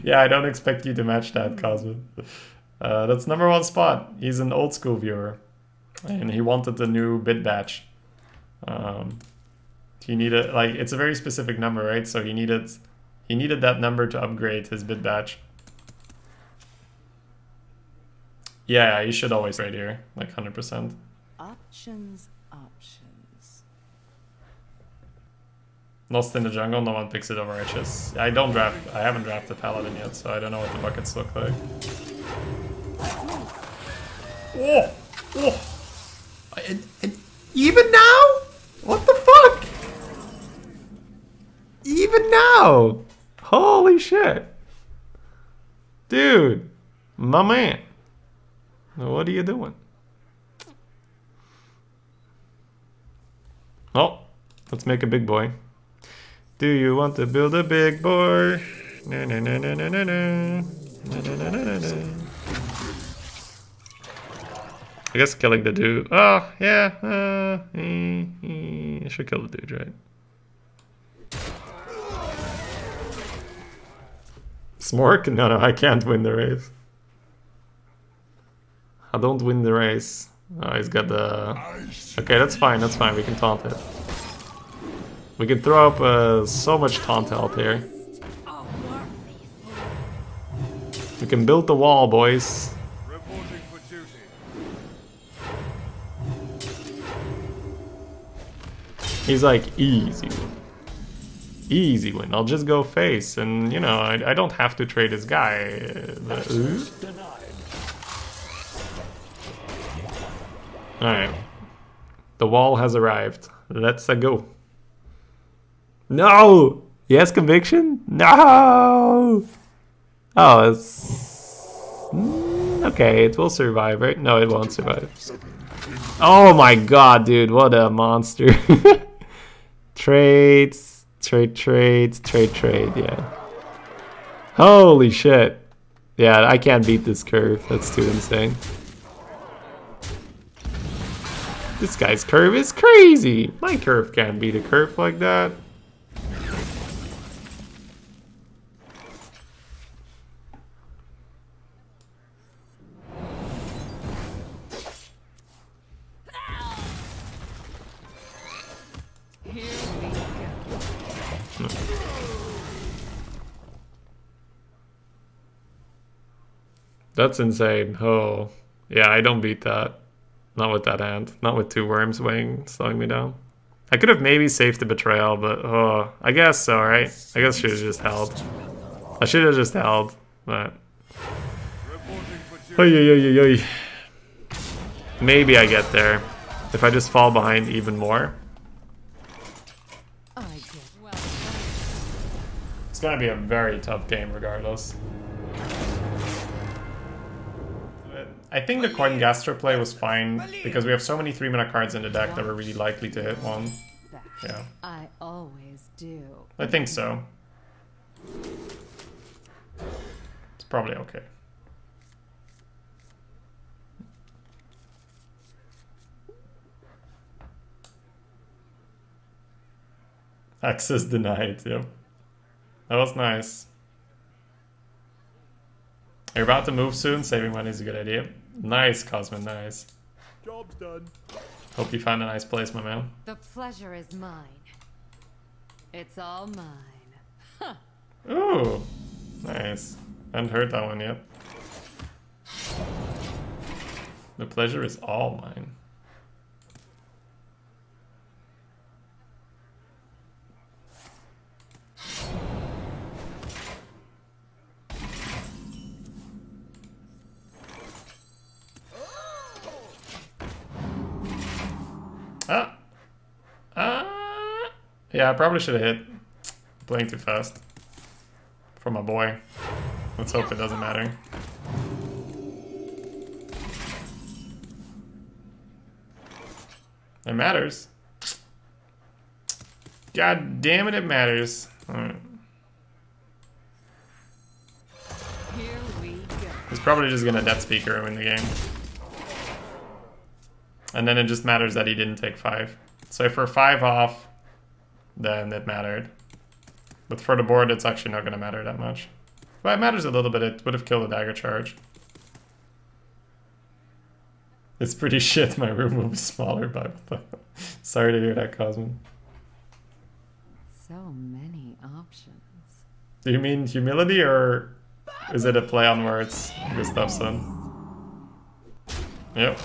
Yeah, I don't expect you to match that, Cosmo. That's #1 spot. He's an old school viewer. And he wanted the new bit batch. He needed, like, it's a very specific number, right? So he needed that number to upgrade his bit batch. Yeah, you should always trade here, like 100%. Options. Lost in the jungle, no one picks it over Riches. I haven't drafted Paladin yet, so I don't know what the buckets look like. Oh! Oh! And even now? What the fuck? Even now? Holy shit. Dude. My man. What are you doing? Oh, let's make a big boy. Do you want to build a big boy? Na na na na na na na. Na na na na na. I guess killing the dude. Oh, yeah. I should kill the dude, right? Smork? No, I can't win the race. I don't win the race. Oh, he's got the... Okay, that's fine, we can taunt it. We can throw up so much taunt health here. We can build the wall, boys. He's like, easy win. Easy win. I'll just go face, and you know, I don't have to trade this guy. Alright. The wall has arrived. Let's go. No! He has conviction? No! Oh, it's... Okay, it will survive, right? No, it won't survive. Oh my god, dude, what a monster. Trades, trade, yeah. Holy shit. Yeah, I can't beat this curve. That's too insane. This guy's curve is crazy. My curve can't beat a curve like that. That's insane. Oh, yeah, I don't beat that. Not with that hand. Not with 2 worms weighing, slowing me down. I could have maybe saved the betrayal, but oh, I guess so, right? I guess I should have just held. I should have just held, but... Maybe I get there. If I just fall behind even more. It's gonna be a very tough game regardless. I think the Coin Gastro play was fine because we have so many 3-mana cards in the deck that we're really likely to hit one. Yeah. I always do. I think so. It's probably okay. Access denied, yep. That was nice. You're about to move soon, saving money is a good idea. Nice, Cosmo, nice. Job's done. Hope you found a nice place, my man. The pleasure is mine. It's all mine. Huh. Ooh, nice. Haven't heard that one yet. The pleasure is all mine. Yeah, I probably should have hit. Playing too fast. For my boy. Let's hope it doesn't matter. It matters. God damn it, it matters. Alright. probably just gonna Death Speaker him in the game. And then it just matters that he didn't take 5. So if we're 5 off, then it mattered. But for the board, it's actually not gonna matter that much. Well, it matters a little bit. It would have killed a dagger charge. It's pretty shit. My room will be smaller, but sorry to hear that, Cosmin. So many options. Do you mean humility, or is it a play on words, Gustafsson? Yep,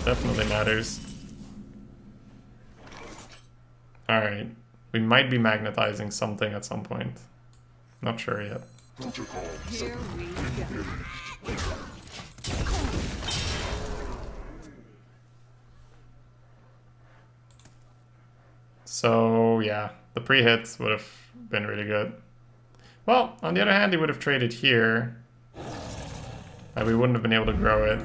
definitely matters. Alright, we might be magnetizing something at some point. Not sure yet. Here we go. So, yeah, the pre-hit would have been really good. Well, on the other hand, he would have traded here. And we wouldn't have been able to grow it.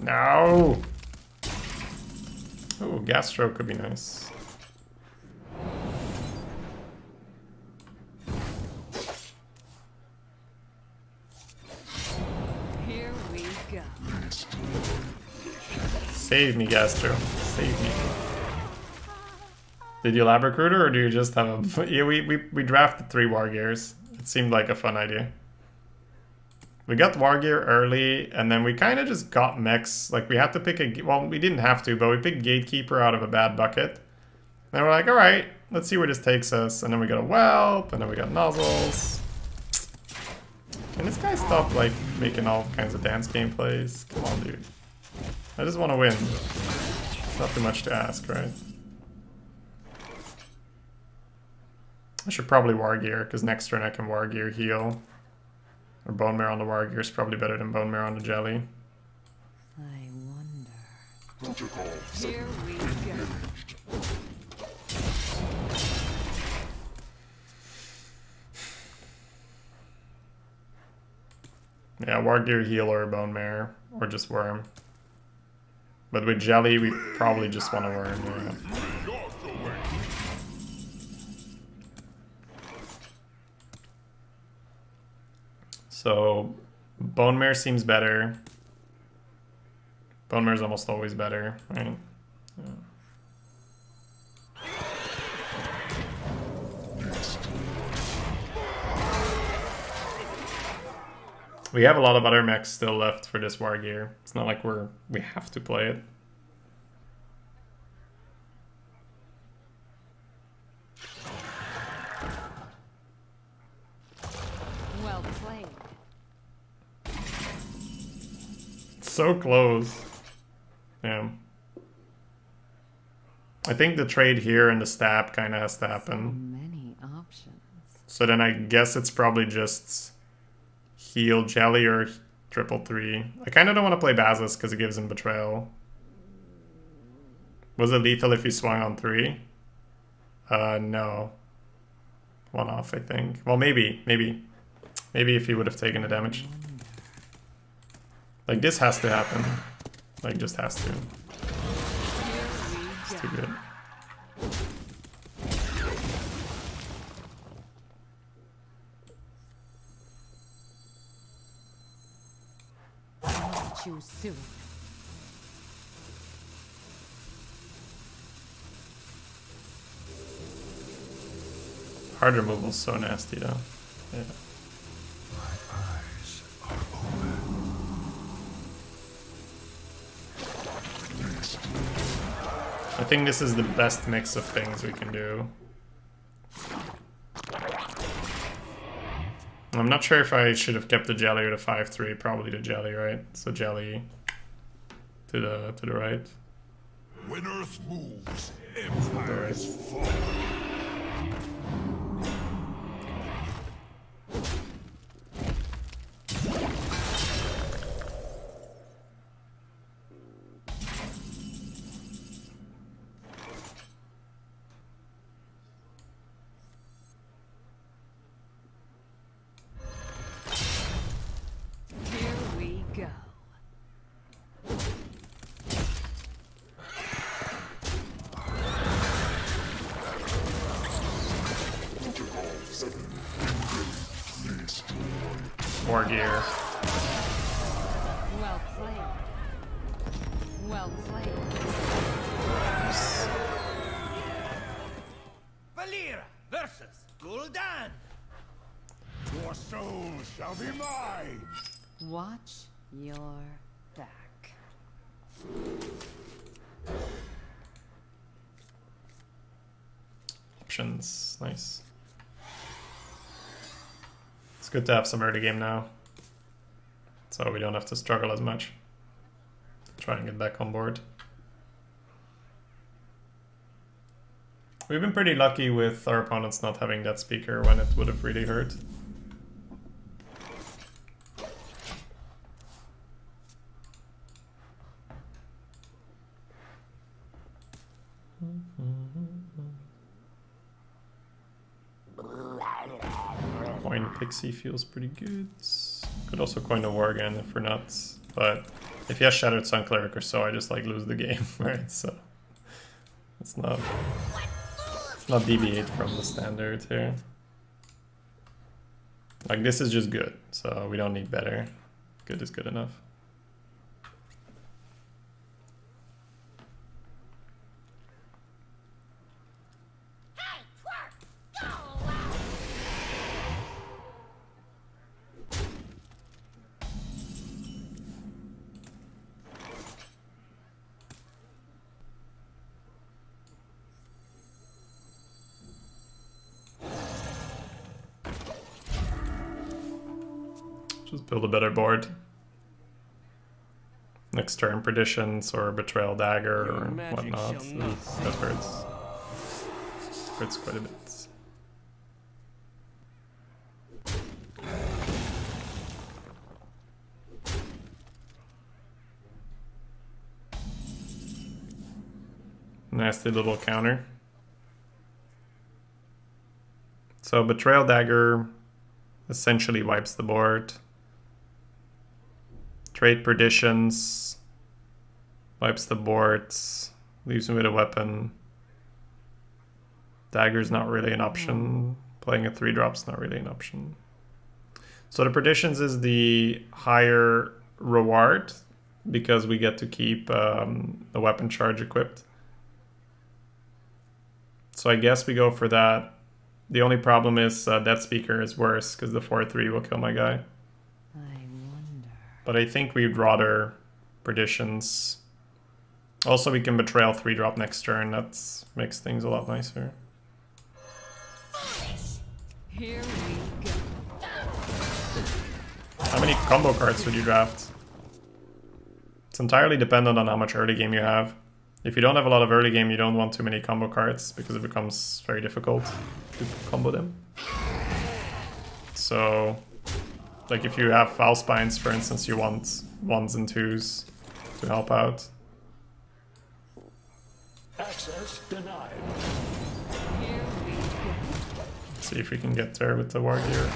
No! Ooh, gas stroke could be nice. Here we go. Save me, Gastro. Save me. Did you lab recruiter, or do you just have a... Yeah, we drafted 3 war gears. It seemed like a fun idea. We got war gear early, and then we kind of just got mechs. Like, we had to pick a... Well, we didn't have to, but we picked Gatekeeper out of a bad bucket. And we're like, alright, let's see where this takes us. And then we got a Whelp, and then we got Nozzles. Can this guy stop, like, making all kinds of dance gameplays? Come on, dude. I just want to win. It's not too much to ask, right? I should probably war gear, because next turn I can war gear heal. Or bone marrow on the war gear is probably better than bone marrow on the jelly. I wonder. Here we go. Yeah, war gear heal or bone marrow, or just worm. But with jelly, we probably just want to worm, yeah. So, bone marrow seems better. Bone marrow is almost always better, right? Yeah. We have a lot of other mechs still left for this war gear. It's not like we have to play it. Well played. So close. Yeah. I think the trade here and the stab kind of has to happen. So many options. So then I guess it's probably just heal jelly or 333. I kind of don't want to play Basis because it gives him betrayal. Was it lethal if he swung on 3? No. 1 off, I think. Well, maybe if he would have taken the damage. Like, this has to happen. Like, just has to. It's too good. Choose soon. Hard removal's so nasty though. Yeah. My eyes are open. I think this is the best mix of things we can do. I'm not sure if I should have kept the jelly or the 5-3. Probably the jelly, right? So jelly to the right. When Earth moves, empires fall. war gear. Well played. Well played. Valera versus Gul'dan. Your soul shall be mine. Watch your back. Options, nice. It's good to have some early game now, so we don't have to struggle as much. Try and get back on board. We've been pretty lucky with our opponents not having that speaker when it would have really hurt. Coin Pixie feels pretty good. Could also coin a war again if we're not, but if he has Shattered Sun Cleric or so, I just like lose the game, right? So let's not deviate from the standard here. Like, this is just good, so we don't need better. Good is good enough. Just build a better board. Next turn, Perditions or Betrayal Dagger or whatnot. That hurts. Hurts quite a bit. Nasty little counter. So Betrayal Dagger essentially wipes the board. Trade Perditions wipes the board, leaves me with a weapon. Dagger's not really an option. Playing a 3-drop's not really an option. So the Perditions is the higher reward because we get to keep a weapon charge equipped. So I guess we go for that. The only problem is that speaker is worse because the 4/3 will kill my guy. But I think we'd rather Perditions. Also, we can Betrayal 3-drop next turn. That makes things a lot nicer. Here we go. How many combo cards would you draft? It's entirely dependent on how much early game you have. If you don't have a lot of early game, you don't want too many combo cards because it becomes very difficult to combo them. So, like if you have Foul Spines, for instance, you want 1s and 2s to help out. Access denied. Here we go. Let's see if we can get there with the war gear.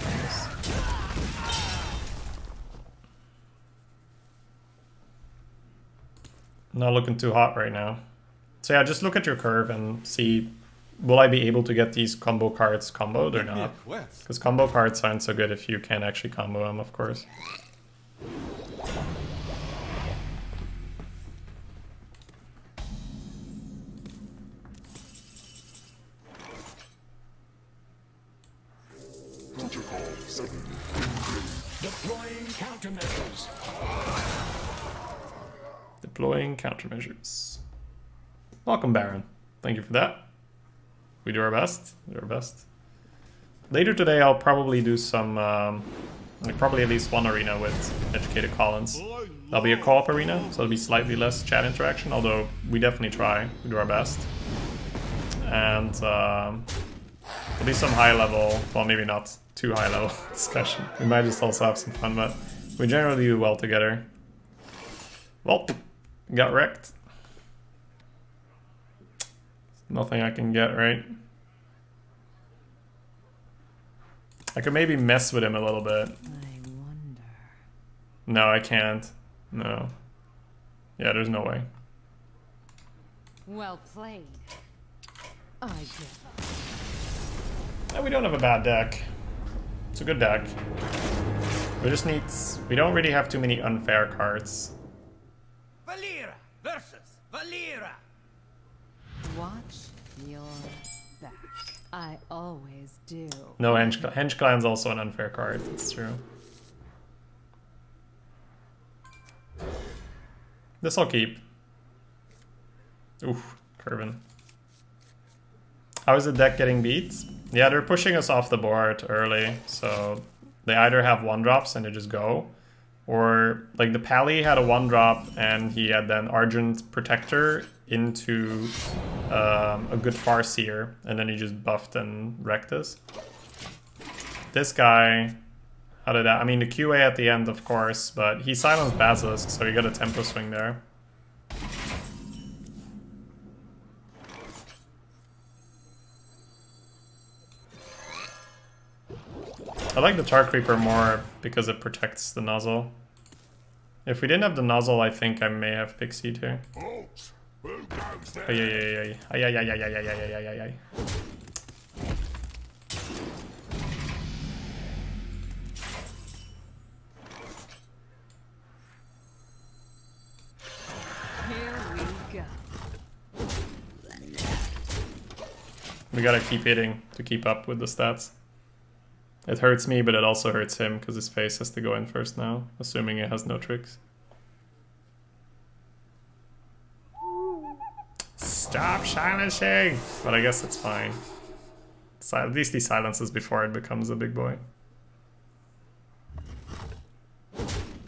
Not looking too hot right now. So yeah, just look at your curve and see, will I be able to get these combo cards comboed or not? Because combo cards aren't so good if you can't actually combo them, of course. Protocol 7. Deploying countermeasures. Deploying countermeasures. Welcome, Baron. Thank you for that. We do our best. We do our best. Later today, I'll probably do some, like probably at least one arena with Educated Collins. That'll be a co-op arena, so it'll be slightly less chat interaction, although we definitely try. We do our best. And there'll be some high level, well, maybe not too high level discussion. We might just also have some fun, but we generally do well together. Well, got wrecked. Nothing I can get, right? I could maybe mess with him a little bit. I wonder. No, I can't. No. Yeah, there's no way. Well played. I give up. And we don't have a bad deck. It's a good deck. We just need... We don't really have too many unfair cards. Valera versus Valera. Watch your back. I always do. No, Henge Clan's also an unfair card. That's true. This I'll keep. Oof, Curvin. How is the deck getting beat? Yeah, they're pushing us off the board early, so they either have 1-drops and they just go, or like the Pally had a 1-drop and he had then Argent Protector into a good Farseer, and then he just buffed and wrecked us. This guy, how did that? I mean, the QA at the end, of course, but he silenced Basilisk, so he got a tempo swing there. I like the Tar Creeper more because it protects the nozzle. If we didn't have the nozzle, I think I may have Pixied here. Folks, who goes there? Ay. Here we go. We gotta keep hitting to keep up with the stats. It hurts me, but it also hurts him because his face has to go in first now, assuming it has no tricks. Stop silencing! But I guess it's fine. At least he silences before it becomes a big boy.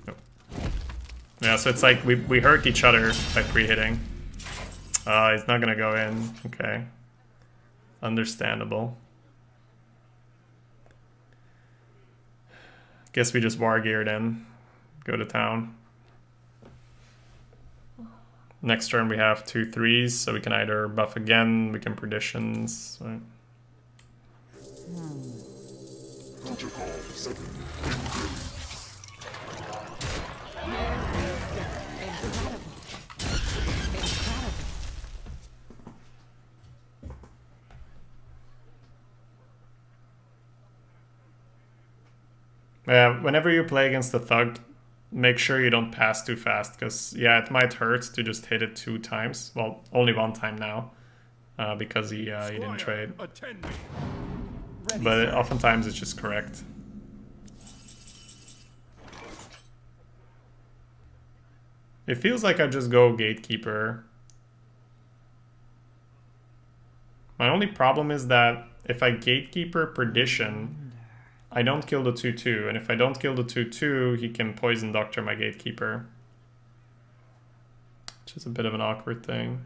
Nope. Yeah, so it's like we hurt each other by pre-hitting. He's not gonna go in. Okay. Understandable. Guess we just war gear then. Go to town. Next turn we have 2 3s, so we can either buff again, we can Perditions. Right? Protocol 7. Incredible. Yeah, whenever you play against the Thug, make sure you don't pass too fast, because yeah, it might hurt to just hit it 2 times. Well, only 1 time now, because he didn't trade. Attend me. But oftentimes it's just correct. It feels like I just go Gatekeeper. My only problem is that if I Gatekeeper Perdition, I don't kill the 2-2, and if I don't kill the 2-2, he can Poison Doctor my Gatekeeper. Which is a bit of an awkward thing.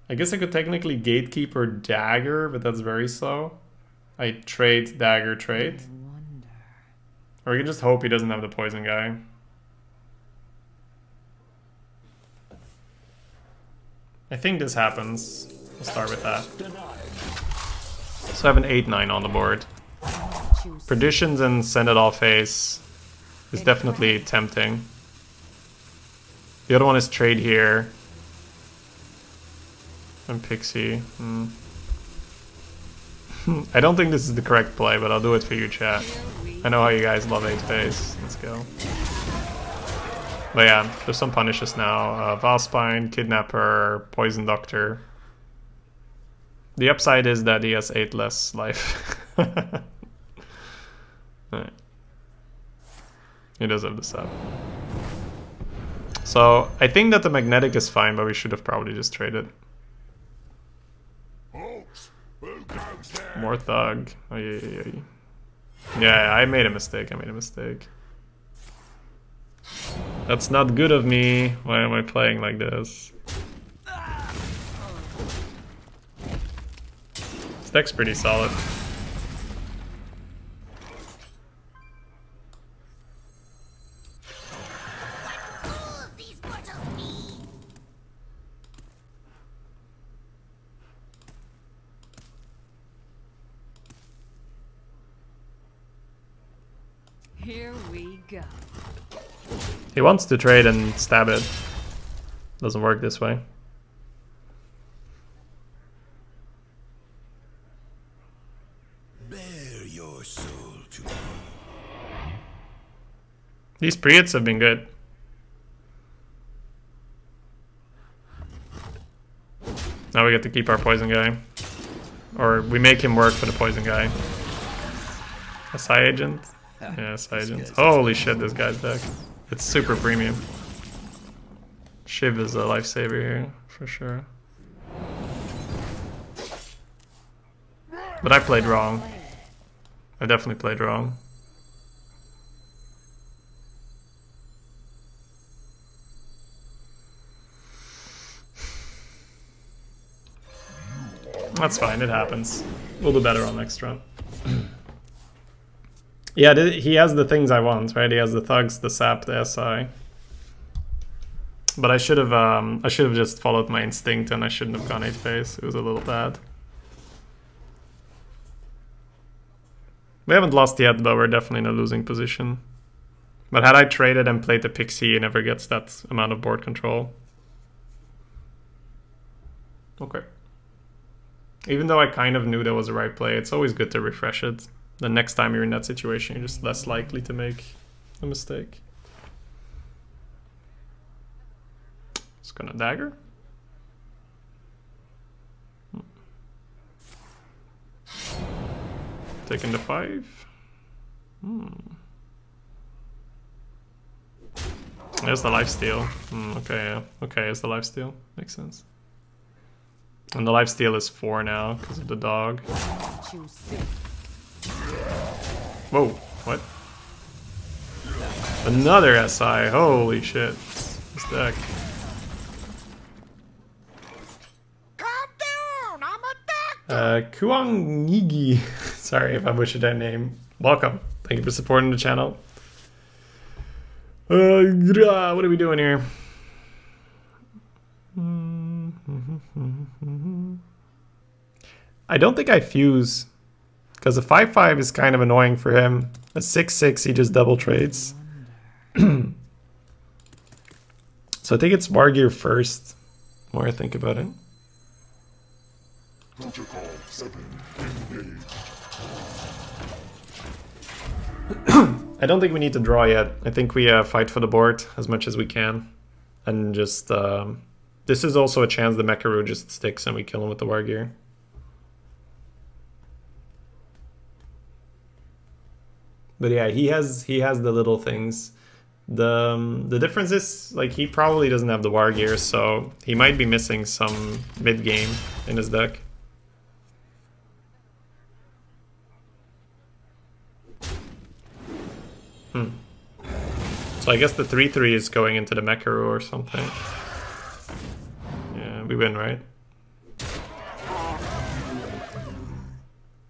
I guess I could technically Gatekeeper Dagger, but that's very slow. I trade Dagger trade. Or we can just hope he doesn't have the poison guy. I think this happens. We'll start with that. So I have an 8-9 on the board. Perditions and Send It All Face is definitely tempting. The other one is trade here. And Pixie. I don't think this is the correct play, but I'll do it for you, chat. I know how you guys love 8-face. Let's go. But yeah, there's some punishes now. Valspine, Kidnapper, Poison Doctor. The upside is that he has 8 less life. Right. He does have the sub. So I think that the magnetic is fine, but we should have probably just traded. Folks, who goes there? More Thug. Oh, yeah, I made a mistake. That's not good of me. Why am I playing like this? This deck's pretty solid. Fools these mortals be! Here we go. He wants to trade and stab it. Doesn't work this way. These pre-hits have been good. Now we get to keep our poison guy. Or we make him work for the poison guy. SI agent? Yeah, SI agent. Holy shit, this guy's deck. It's super premium. Shiv is a lifesaver here, for sure. But I played wrong. I definitely played wrong. That's fine, it happens. We'll do better on next run. Yeah, he has the things I want, right? He has the thugs, the sap, the SI. But I should have just followed my instinct and I shouldn't have gone 8 phase. It was a little bad. We haven't lost yet, but we're definitely in a losing position. But had I traded and played the Pixie, he never gets that amount of board control. Okay. Even though I kind of knew that was the right play, it's always good to refresh it. The next time you're in that situation, you're just less likely to make a mistake. Just gonna dagger. Taking the 5. There's the lifesteal. Okay, yeah. Okay, it's the lifesteal. Makes sense. And the lifesteal is 4 now because of the dog. Whoa, what? Another SI. Holy shit. This deck. Kuang Nigi. Sorry if I butchered that name. Welcome. Thank you for supporting the channel. What are we doing here? I don't think I fuse. Because a 5-5 is kind of annoying for him. A 6-6 he just double trades. So I think it's Wargear first. The more I think about it. Protocol 7 engaged. I don't think we need to draw yet. I think we fight for the board as much as we can. And just... this is also a chance the Mekaru just sticks and we kill him with the Wargear. But yeah, he has the little things. The difference is, like, he probably doesn't have the Wargear, so he might be missing some mid-game in his deck. So I guess the 3-3 is going into the Mekaru or something. Yeah, we win, right?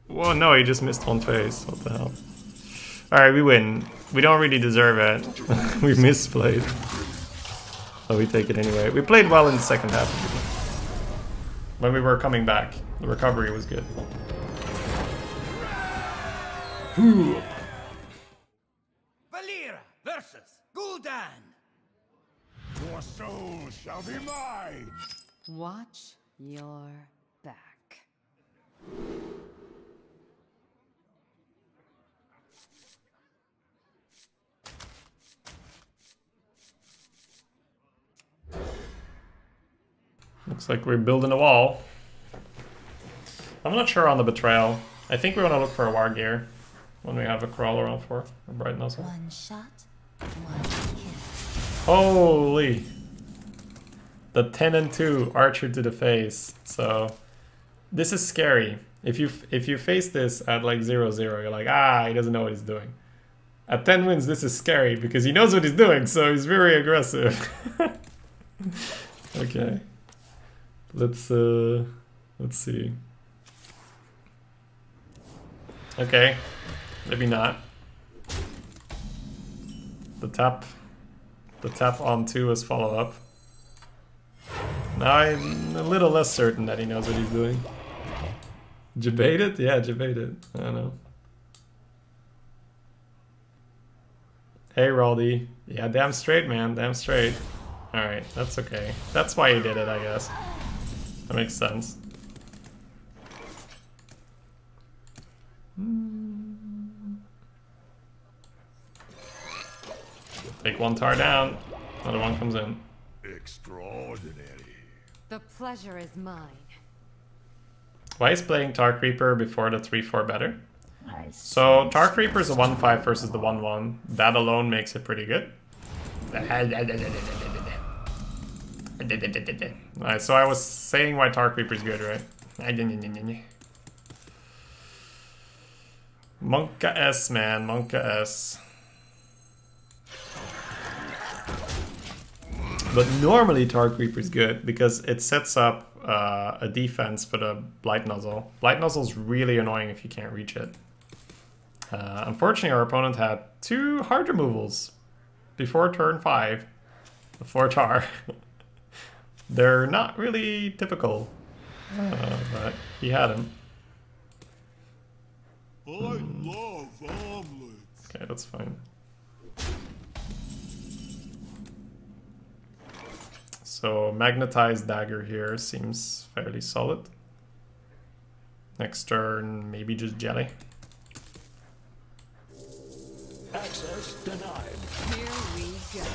Whoa, no, he just missed one phase. What the hell? Alright, we win. We don't really deserve it. We misplayed. But we take it anyway. We played well in the second half. When we were coming back, the recovery was good. Valera versus Gul'dan. Your soul shall be mine. Watch your back. Looks like we're building a wall. I'm not sure on the betrayal. I think we want to look for a Wargear when we have a crawler on 4 or Bright Nozzle. One shot, one kill. Holy! The 10 and 2 archer to the face. So this is scary. If you face this at like 0-0, you're like, ah, he doesn't know what he's doing. At 10 wins, this is scary because he knows what he's doing, so he's very aggressive. Okay. Let's see. Okay, maybe not. The tap on 2 is follow up. Now I'm a little less certain that he knows what he's doing. Debated? Yeah, debated. I don't know. Hey, Raldi. Yeah, damn straight, man. Damn straight. Alright, that's okay. That's why he did it, I guess. That makes sense. Take one tar down. Another one comes in. Extraordinary. The pleasure is mine. Why is playing Tar Creeper before the 3-4 better? So Tar Creeper is a 1-5 versus the 1-1. That alone makes it pretty good. Alright, so I was saying why Tar Creeper is good, right? Monka S, man. Monka S. But normally Tar Creeper is good because it sets up a defense for the Blight Nozzle. Blight Nozzle is really annoying if you can't reach it. Unfortunately, our opponent had 2 hard removals before turn 5. Before Tar. They're not really typical, but he had him. I love omelets. Okay, that's fine. So Magnetized Dagger here seems fairly solid. Next turn, maybe just Jelly. Access denied. Here we go.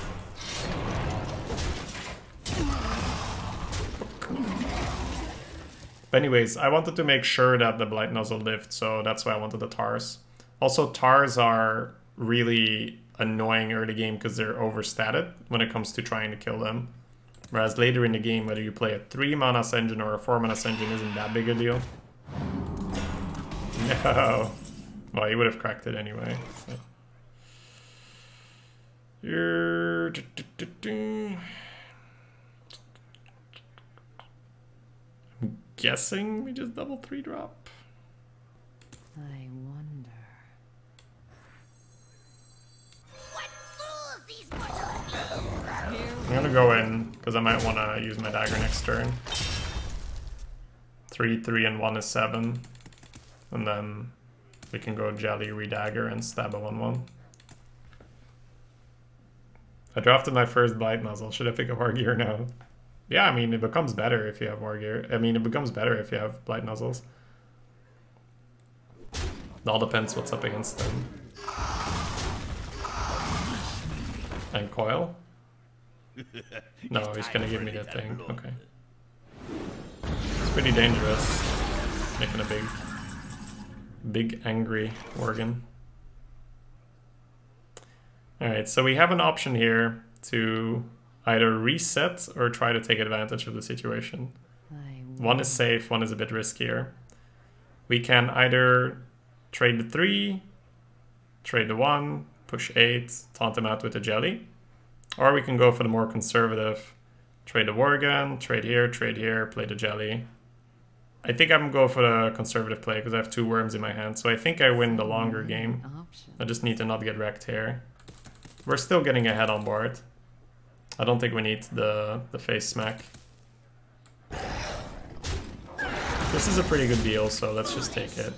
But anyways, I wanted to make sure that the Blight Nozzle lived, so that's why I wanted the Tars. Also, Tars are really annoying early game because they're overstated when it comes to trying to kill them. Whereas later in the game, whether you play a 3-mana Senjin or a 4-mana Senjin isn't that big a deal. No. Well, you would have cracked it anyway. So. I'm guessing we just double 3-drop. I wonder. What fools these mortals be! I'm gonna go in because I might want to use my dagger next turn. 3, 3, and 1 is 7. And then we can go Jelly, redagger, and stab a 1-1. I drafted my first Blight Nozzle. Should I pick a War Gear now? Yeah, I mean, it becomes better if you have War Gear. I mean, it becomes better if you have Blight Nozzles. It all depends what's up against them. And Coil? No, he's gonna give me that thing. Okay. It's pretty dangerous. Making a big angry Worgen. Alright, so we have an option here to either reset or try to take advantage of the situation. One is safe, one is a bit riskier. We can either trade the 3, trade the 1, push 8, taunt him out with the Jelly. Or we can go for the more conservative, trade the Worgen, trade here, play the Jelly. I think I'm going to go for the conservative play because I have 2 worms in my hand. So I think I win the longer game. I just need to not get wrecked here. We're still getting ahead on board. I don't think we need the face smack. This is a pretty good deal, so let's just take it.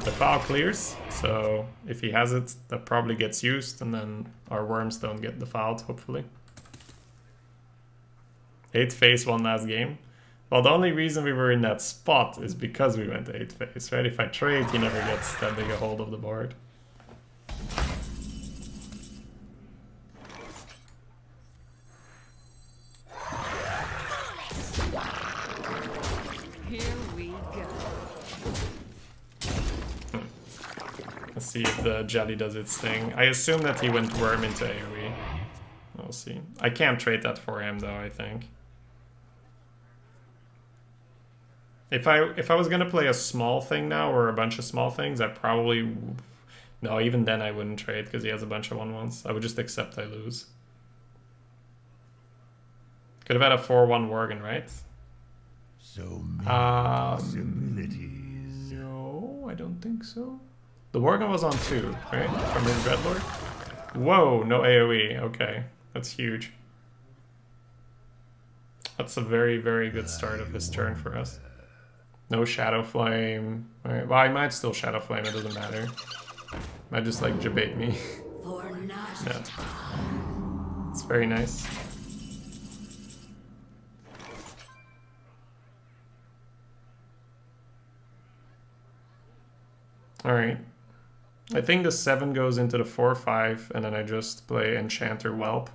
The file clears, so if he has it, that probably gets used, and then our worms don't get defiled, hopefully. 8 phase, 1 last game. Well, the only reason we were in that spot is because we went to 8 phase, right? If I trade, he never gets that big a hold of the board. Here we go. Let's see if the Jelly does its thing. I assume that he went worm into AoE. We'll see. I can't trade that for him though, I think. If I was gonna play a small thing now or a bunch of small things, I probably... No, even then I wouldn't trade because he has a bunch of 1-1s. I would just accept I lose. Could have had a 4-1 Worgen, right? So many possibilities. No, I don't think so. The Worgen was on 2, right? From his Dreadlord? Whoa, no AoE. Okay, that's huge. That's a very, very good start of this turn for us. No Shadow Flame. Alright, well, I might still Shadow Flame, it doesn't matter. Might just like jabate me. No. It's very nice. Alright. I think the 7 goes into the 4-5, and then I just play Enchanter Whelp.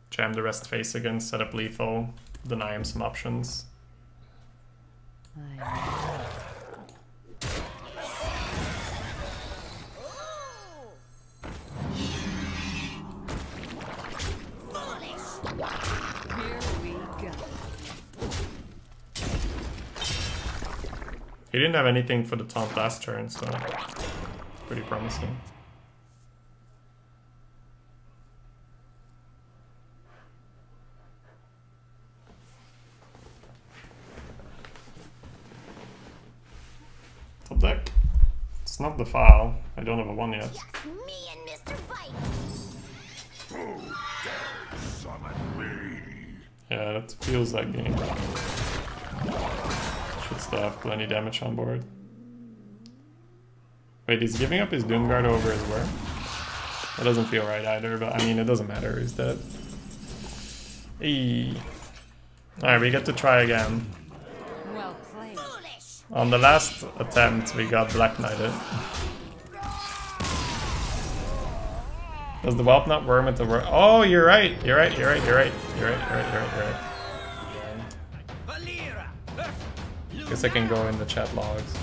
Jam the rest face again, set up lethal, deny him some options. He didn't have anything for the taunt last turn, so pretty promising. Top deck. It's not the file. I don't have a 1 yet. Just me and Mr. Bite. Who dares summon me? Yeah, that feels like game. Should still have plenty damage on board. Wait, he's giving up his Doomguard over his worm? That doesn't feel right either, but I mean, it doesn't matter, he's dead. Eee. Alright, we get to try again. Well played. On the last attempt, we got Black Knighted. Does the Whelp not worm into worm? Oh, you're right. You're right. You're right. You're right. You're right. You're right. You're right. You're right. Guess I can go in the chat logs. The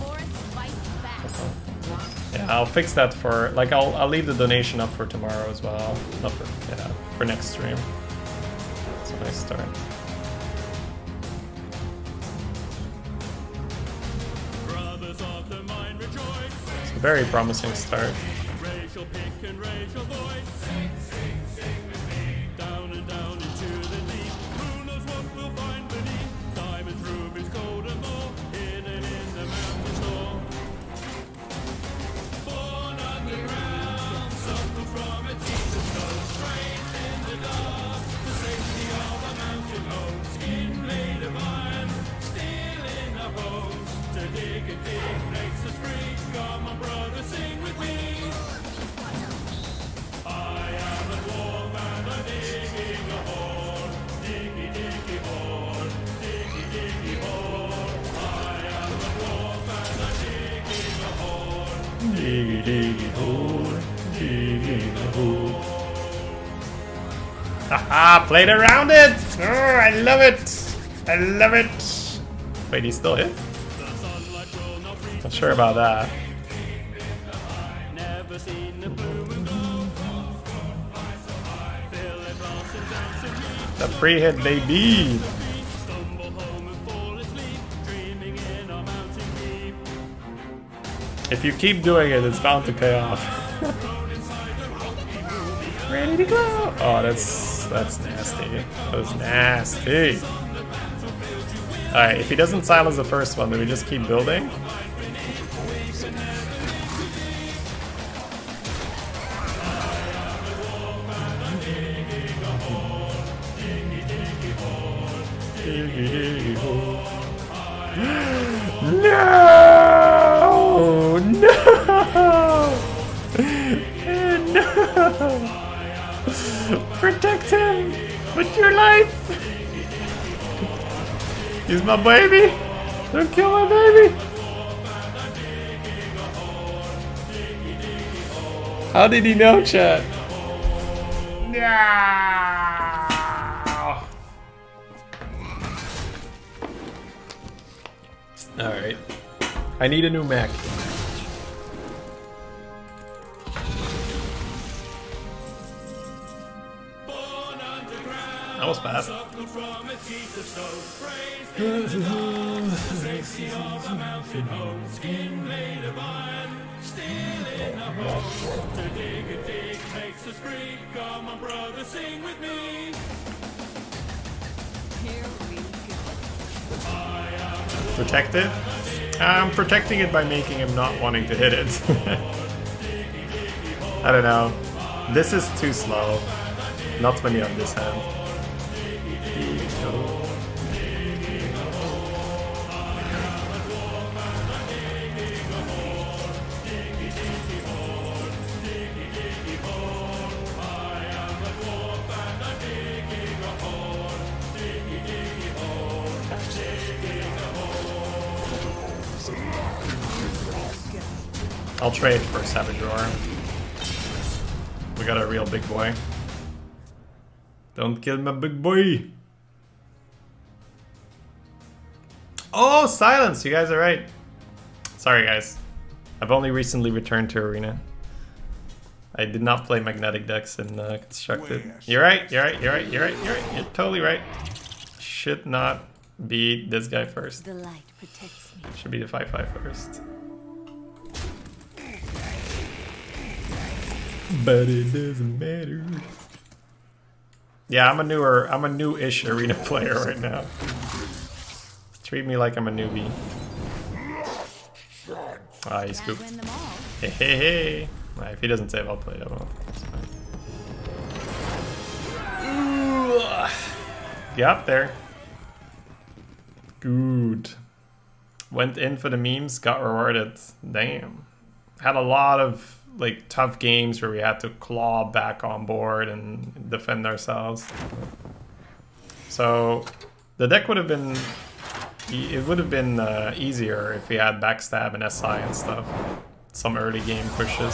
forest fights back. Yeah, I'll fix that for like I'll leave the donation up for tomorrow as well. Not for for next stream. It's a nice start. It's a very promising start. Racial pick and racial voice. Sing, sing, sing with me. Down and down into the deep. Who knows what we'll find beneath? Diamonds, rubies, gold and more. Hidden in the mountain store. Born underground, suffering from a Jesus stone. Raised in the dark, the safety of a mountain home. Skin made of iron, still in our bones. To dig and dig makes us free. Come on, brother, sing with me. I am a dwarf and I'm digging a hole. Diggy, diggy hole. Diggy, diggy hole. I am a dwarf and I'm digging a hole. Diggy diggy hole. Digging a hole. Haha, played around it! Oh, I love it! I love it! Wait, he's still hit? Not sure about that. Never seen the blue moon glow. Feel it toss and dance and leap. The pre-hit, baby! Stumble home and fall asleep. Dreaming in our mountain deep. If you keep doing it, it's bound to pay off. Ready to go! Oh, that's nasty. That's nasty. Alright, if he doesn't silence the first one, do we just keep building? No! No! No! Protect him with your life! He's my baby! Don't kill my baby! How did he know, chat? No! Alright. I need a new mech. That was fast. Protect it? I'm protecting it by making him not wanting to hit it. I don't know. This is too slow. Not when you have this hand. I'll trade for Savage Roar. We got a real big boy. Don't kill my big boy. Oh, silence! You guys are right. Sorry, guys. I've only recently returned to Arena. I did not play Magnetic decks in Constructed. You're right, you're right, you're right, you're right, you're right. You're totally right. Should not be this guy first. The light protects me. Should be the 5/5 first. But it doesn't matter. Yeah, I'm a new-ish Arena player right now. Treat me like I'm a newbie. Ah, he scooped. Hey, hey, hey. Nah, if he doesn't save, I'll play that one. That's fine. Get up there. Good. Went in for the memes, got rewarded. Damn. Had a lot of like tough games where we had to claw back on board and defend ourselves. So the deck would have been, it would have been easier if we had backstab and SI and stuff. Some early game pushes.